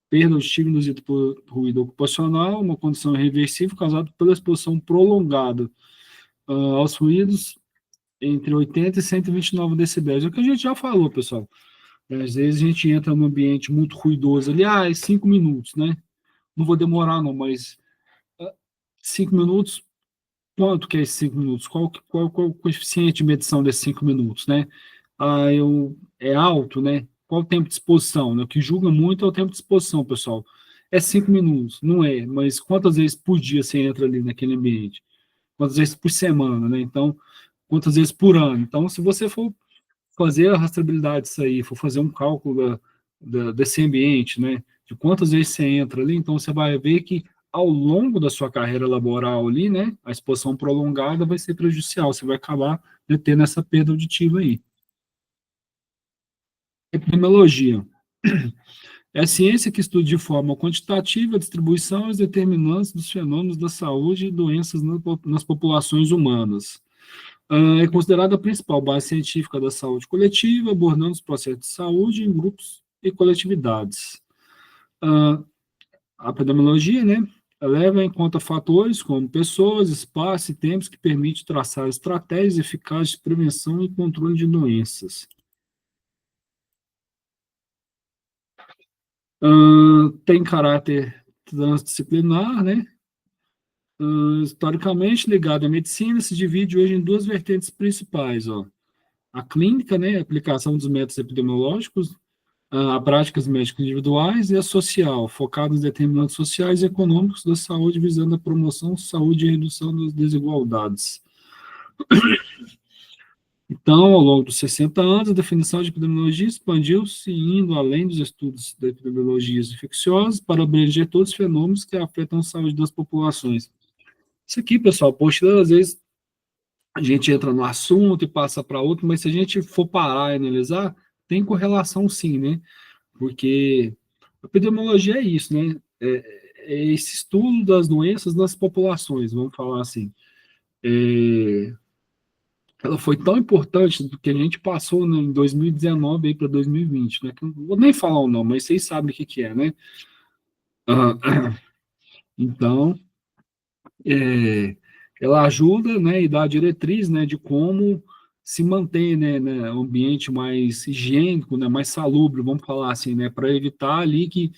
perda auditiva induzida por ruído ocupacional, uma condição irreversível causada pela exposição prolongada aos ruídos entre 80 e 129 decibéis. É o que a gente já falou, pessoal. Às vezes a gente entra num ambiente muito ruidoso ali, é 5 minutos, né? Não vou demorar não, mas 5 minutos, quanto que é esses 5 minutos? Qual o coeficiente de medição desses 5 minutos, né? É alto, né? Qual o tempo de exposição? Né? O que julga muito é o tempo de exposição, pessoal. É 5 minutos, não é, mas quantas vezes por dia você entra ali naquele ambiente? Quantas vezes por semana, né? Então, quantas vezes por ano? Então, se você for fazer a rastreabilidade disso aí, for fazer um cálculo desse ambiente, né? De quantas vezes você entra ali, então você vai ver que ao longo da sua carreira laboral ali, né? A exposição prolongada vai ser prejudicial, você vai acabar tendo essa perda auditiva aí. Epidemiologia. É a ciência que estuda de forma quantitativa a distribuição e os determinantes dos fenômenos da saúde e doenças nas populações humanas. É considerada a principal base científica da saúde coletiva, abordando os processos de saúde em grupos e coletividades. A epidemiologia, né, leva em conta fatores como pessoas, espaço e tempos que permitem traçar estratégias eficazes de prevenção e controle de doenças. Tem caráter transdisciplinar, né? Historicamente ligado à medicina, se divide hoje em duas vertentes principais, ó. A clínica, né, a aplicação dos métodos epidemiológicos, a práticas médicas individuais, e a social, focada nos determinantes sociais e econômicos da saúde, visando a promoção, saúde e redução das desigualdades. Então, ao longo dos 60 anos, a definição de epidemiologia expandiu-se, indo além dos estudos de epidemiologias infecciosas para abranger todos os fenômenos que afetam a saúde das populações. Isso aqui, pessoal, poxa, às vezes a gente entra no assunto e passa para outro, mas se a gente for parar e analisar, tem correlação sim, né? Porque a epidemiologia é isso, né? É esse estudo das doenças nas populações, vamos falar assim. Ela foi tão importante que a gente passou em 2019 aí para 2020, né? Que eu não vou nem falar o nome, mas vocês sabem o que é, né? Então, é, ela ajuda, né, e dá a diretriz, né, de como se manter, né, um ambiente mais higiênico, né, mais salubre, vamos falar assim, né, para evitar ali que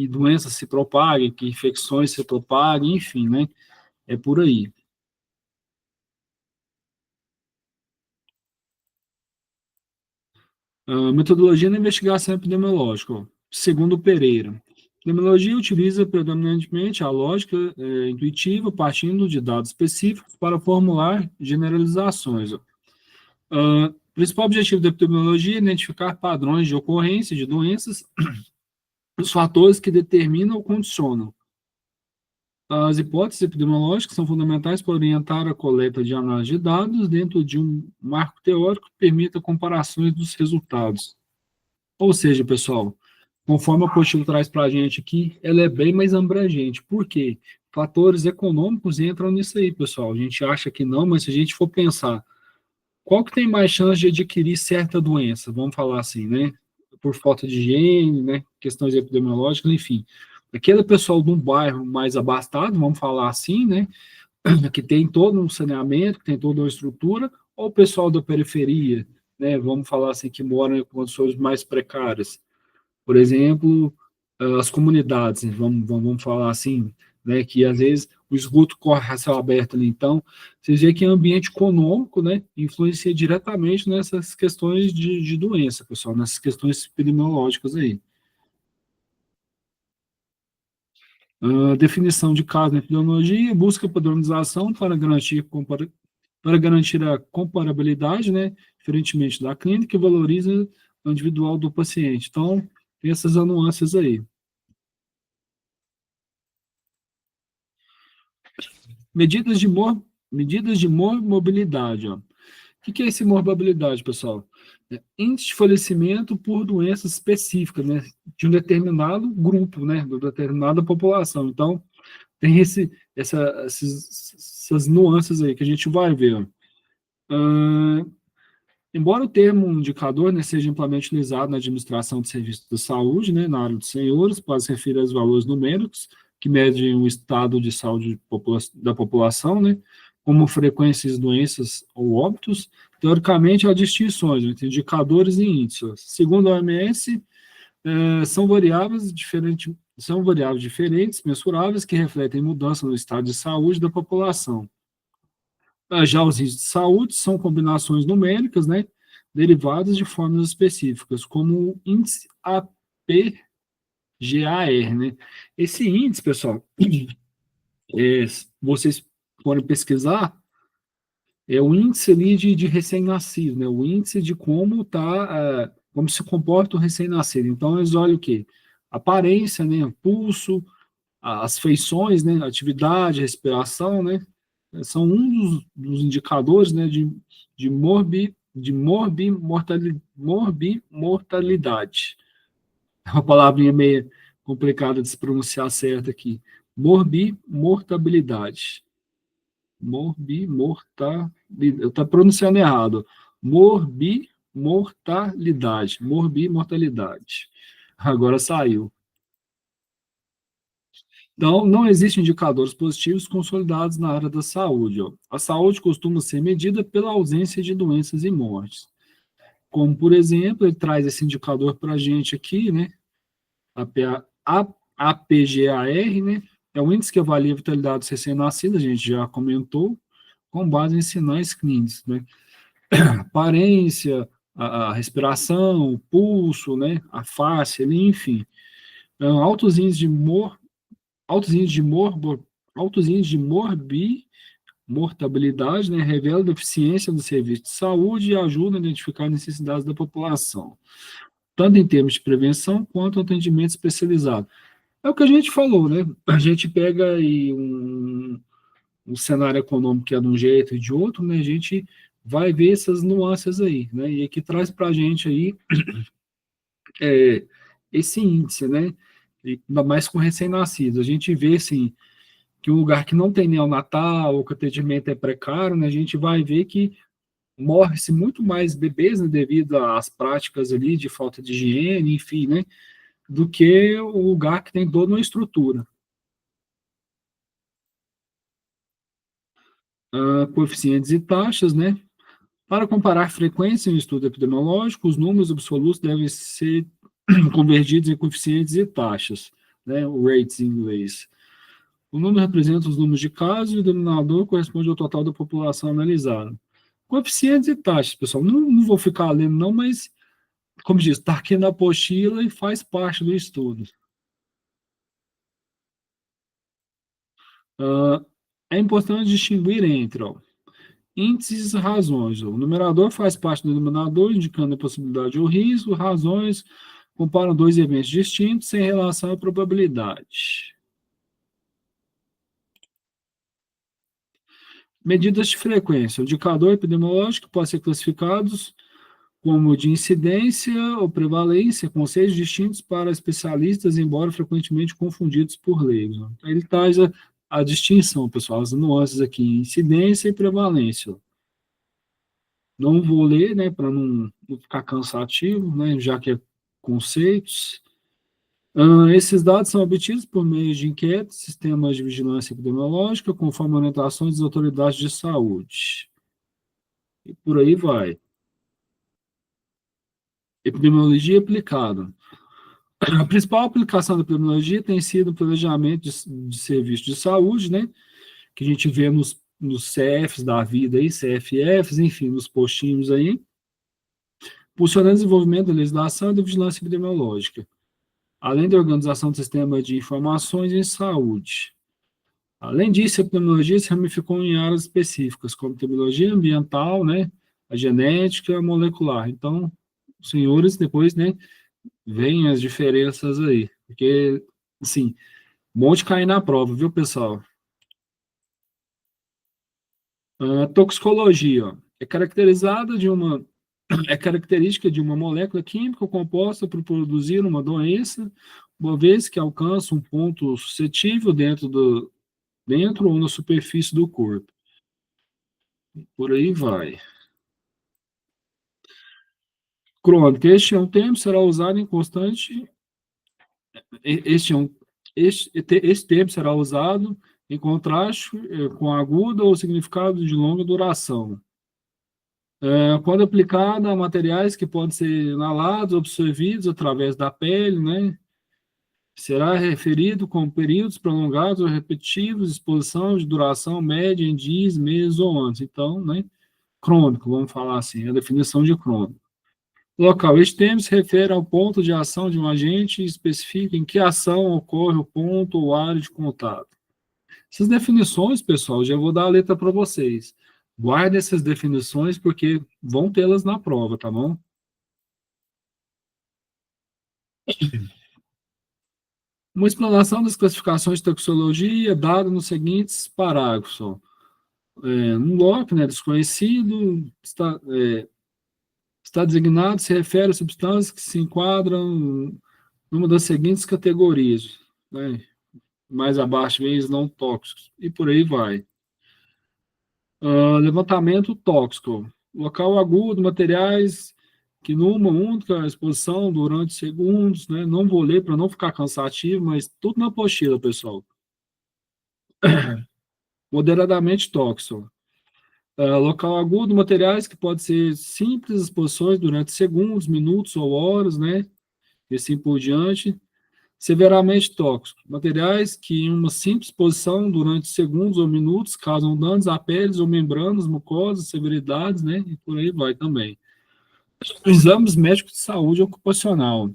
doenças se propaguem, que infecções se propaguem, enfim, né, é por aí. Metodologia da investigação epidemiológica, ó. Segundo Pereira. A epidemiologia utiliza predominantemente a lógica intuitiva, partindo de dados específicos para formular generalizações. Ó. O principal objetivo da epidemiologia é identificar padrões de ocorrência de doenças, os fatores que determinam ou condicionam. As hipóteses epidemiológicas são fundamentais para orientar a coleta de análise de dados dentro de um marco teórico que permita comparações dos resultados. Ou seja, pessoal, conforme a apostila traz para a gente aqui, ela é bem mais abrangente. Por quê? Fatores econômicos entram nisso aí, pessoal. A gente acha que não, mas se a gente for pensar, qual que tem mais chance de adquirir certa doença? Vamos falar assim, né? Por falta de higiene, né? Questões epidemiológicas, enfim. Aquele pessoal de um bairro mais abastado, vamos falar assim, né? Que tem todo um saneamento, que tem toda uma estrutura, ou o pessoal da periferia, né? Vamos falar assim, que mora em condições mais precárias. Por exemplo, as comunidades, vamos falar assim, né, que às vezes o esgoto corre a céu aberto ali. Então, vocês veem que o ambiente econômico, né, influencia diretamente nessas questões de doença, pessoal, nessas questões epidemiológicas aí. Definição de caso na epidemiologia, busca padronização para garantir a comparabilidade, né, diferentemente da clínica, e valoriza o individual do paciente. Então, tem essas nuances aí. Medidas de, medidas de morbilidade. Ó. O que é esse morbilidade, pessoal? É índice de falecimento por doenças específicas, né, de um determinado grupo, né, de uma determinada população. Então, tem essas nuances aí que a gente vai ver. Embora o termo indicador, né, seja amplamente utilizado na administração de serviços de saúde, né, na área dos senhores, para se referir aos valores numéricos que medem o estado de saúde da população, né, como frequências de doenças ou óbitos, teoricamente há distinções entre indicadores e índices. Segundo a OMS, são variáveis diferentes, mensuráveis, que refletem mudança no estado de saúde da população. Já os índices de saúde são combinações numéricas, né, derivadas de formas específicas, como o índice APGAR, né? Esse índice, pessoal, vocês podem pesquisar, é o índice ali de recém-nascido, né? O índice de como tá, como se comporta o recém-nascido. Então, eles olham o quê? Aparência, né? Pulso, as feições, né? Atividade, respiração, né? São um dos indicadores, né, de morbimortalidade. uma palavrinha meio complicada de se pronunciar certo aqui. Mortabilidade. Mortalidade. Eu estou pronunciando errado. Mortalidade. Mortalidade. Agora saiu. Então, não existem indicadores positivos consolidados na área da saúde. Ó. A saúde costuma ser medida pela ausência de doenças e mortes. Como, por exemplo, ele traz esse indicador para a gente aqui, né? APGAR, né? É o índice que avalia a vitalidade dos recém-nascidos, a gente já comentou, com base em sinais clínicos, né? Aparência, a respiração, o pulso, né? A face, ali, enfim. Altos índices de altos índices de altos índices de mortabilidade, né, revela deficiência do serviço de saúde e ajuda a identificar necessidades da população, tanto em termos de prevenção quanto atendimento especializado. É o que a gente falou, né? A gente pega aí um cenário econômico que é de um jeito e de outro, né? A gente vai ver essas nuances aí, né? E que traz para a gente aí é, esse índice, né? E ainda mais com recém-nascidos. A gente vê, assim, que um lugar que não tem neonatal, ou que o atendimento é precário, né, a gente vai ver que morre-se muito mais bebês, né, devido às práticas ali de falta de higiene, enfim, né, do que o lugar que tem toda uma estrutura. Coeficientes e taxas, né? Para comparar frequência em um estudo epidemiológico, os números absolutos devem ser convergidos em coeficientes e taxas, né? O rates em inglês. O número representa os números de casos e o denominador corresponde ao total da população analisada. Coeficientes e taxas, pessoal. Não vou ficar lendo, não, mas, como diz, está aqui na apostila e faz parte do estudo. Uh, é importante distinguir entre ó, índices e razões. Ó. O numerador faz parte do denominador, indicando a possibilidade ou risco. Razões comparam dois eventos distintos sem relação à probabilidade. Medidas de frequência. O indicador epidemiológico pode ser classificados como de incidência ou prevalência, conceitos distintos para especialistas, embora frequentemente confundidos por leigos. Ele traz a distinção, pessoal, as nuances aqui, incidência e prevalência. Não vou ler, né, para não ficar cansativo, né, já que é conceitos. Esses dados são obtidos por meio de enquetes, sistemas de vigilância epidemiológica, conforme orientações das autoridades de saúde. E por aí vai. Epidemiologia aplicada. A principal aplicação da epidemiologia tem sido o planejamento de serviços de saúde, né? Que a gente vê nos CFs da vida aí, CFFs, enfim, nos postinhos aí, funcionando o desenvolvimento da legislação e da vigilância epidemiológica, além da organização do sistema de informações em saúde. Além disso, a epidemiologia se ramificou em áreas específicas, como epidemiologia ambiental, né? A genética, a molecular. Então, os senhores depois, né, veem as diferenças aí, porque, assim, um monte cair na prova, viu, pessoal? Toxicologia, ó, é caracterizada de uma é característica de uma molécula química composta por produzir uma doença, uma vez que alcança um ponto suscetível dentro ou na superfície do corpo. Por aí vai. Crônica, este é um termo será usado em constante este é um este termo será usado em contraste com aguda ou significado de longa duração. Quando aplicada a materiais que podem ser inalados, absorvidos através da pele, né? Será referido como períodos prolongados ou repetitivos, exposição de duração média em dias, meses ou anos. Então, né? Crônico, vamos falar assim, a definição de crônico. Local, este termo se refere ao ponto de ação de um agente e especifica em que ação ocorre o ponto ou área de contato. Essas definições, pessoal, já vou dar a letra para vocês. Guarde essas definições porque vão tê-las na prova, tá bom? Uma explanação das classificações de toxicologia dada nos seguintes parágrafos. Ó. Um lote, né, desconhecido, está designado, se refere a substâncias que se enquadram numa das seguintes categorias, né? Mais abaixo vem os não tóxicos, e por aí vai. Levantamento tóxico, local agudo, materiais que numa única exposição durante segundos, né? Não vou ler para não ficar cansativo, mas tudo na apostila, pessoal. Moderadamente tóxico. Local agudo, materiais que pode ser simples exposições durante segundos, minutos ou horas, né? E assim por diante. Severamente tóxico. Materiais que em uma simples exposição durante segundos ou minutos causam danos a peles ou membranas, mucosas, severidades, né? E por aí vai também. Exames médicos de saúde ocupacional.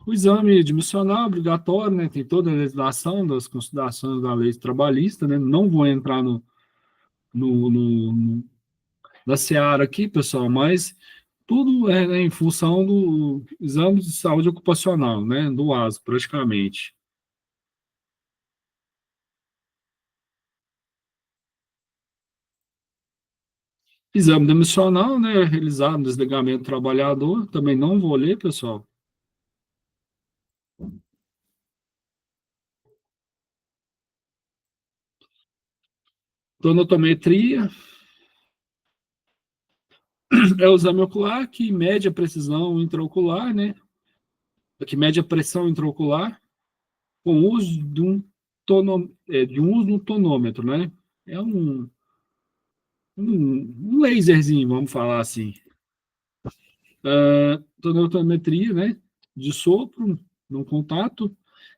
O exame admissional obrigatório, né? Tem toda a legislação das considerações da lei trabalhista, né? Não vou entrar no da Seara aqui, pessoal, mas tudo é, né, em função do exame de saúde ocupacional, né? Do ASO, praticamente. Exame demissional, né, realizado no desligamento do trabalhador, também não vou ler, pessoal. Tonometria é o exame ocular que mede a precisão intraocular, né, que mede a pressão intraocular com o uso de um uso do tonômetro, né. É um laserzinho, vamos falar assim. Tonometria, né, de sopro no contato,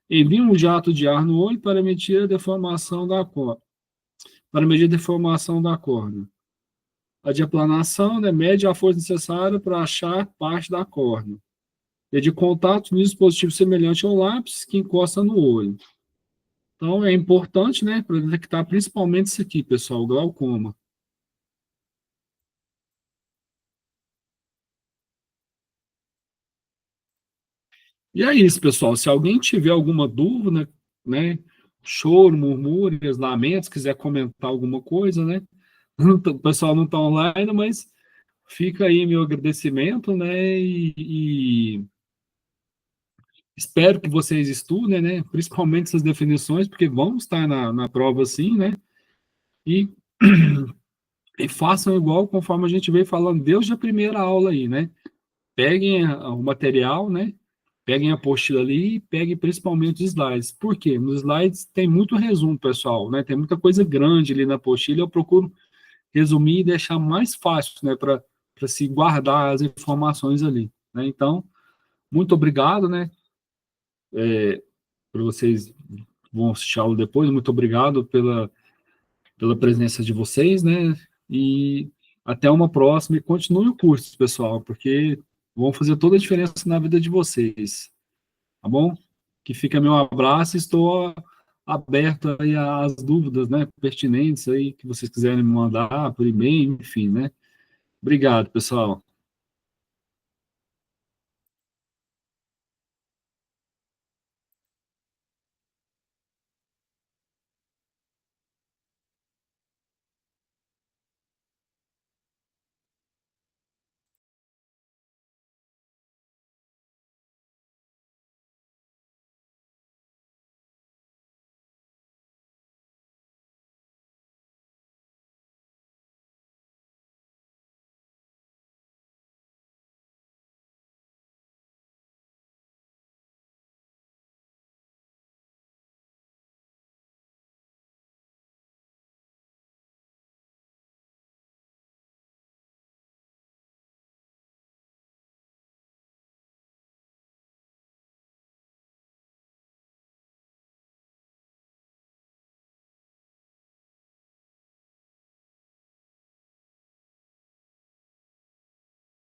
envia um jato de ar no olho para medir a deformação da córnea. Para medir a deformação da córnea. A diaplanação, né, mede a força necessária para achar parte da córnea. E de contato no dispositivo semelhante ao lápis que encosta no olho. Então, é importante, né, para detectar principalmente isso aqui, pessoal, o glaucoma. E é isso, pessoal. Se alguém tiver alguma dúvida, né, choro, murmúrios, lamentos, quiser comentar alguma coisa, né, o pessoal não está online, mas fica aí meu agradecimento, né, e espero que vocês estudem, né? Principalmente essas definições, porque vão estar na prova sim, né? E, e façam igual conforme a gente veio falando desde a primeira aula aí, né? Peguem o material, né? Peguem a apostila ali e peguem principalmente os slides. Por quê? Nos slides tem muito resumo, pessoal, né? Tem muita coisa grande ali na apostila. Eu procuro resumir e deixar mais fácil, né? Para se guardar as informações ali, né? Então, muito obrigado, né? Para vocês vão assistir a aula depois. Muito obrigado pela presença de vocês, né? E até uma próxima. E continue o curso, pessoal, porque vão fazer toda a diferença na vida de vocês, tá bom? Que fica meu abraço. Estou aberto aí às dúvidas, né, pertinentes aí que vocês quiserem me mandar por e-mail, enfim, né? Obrigado, pessoal.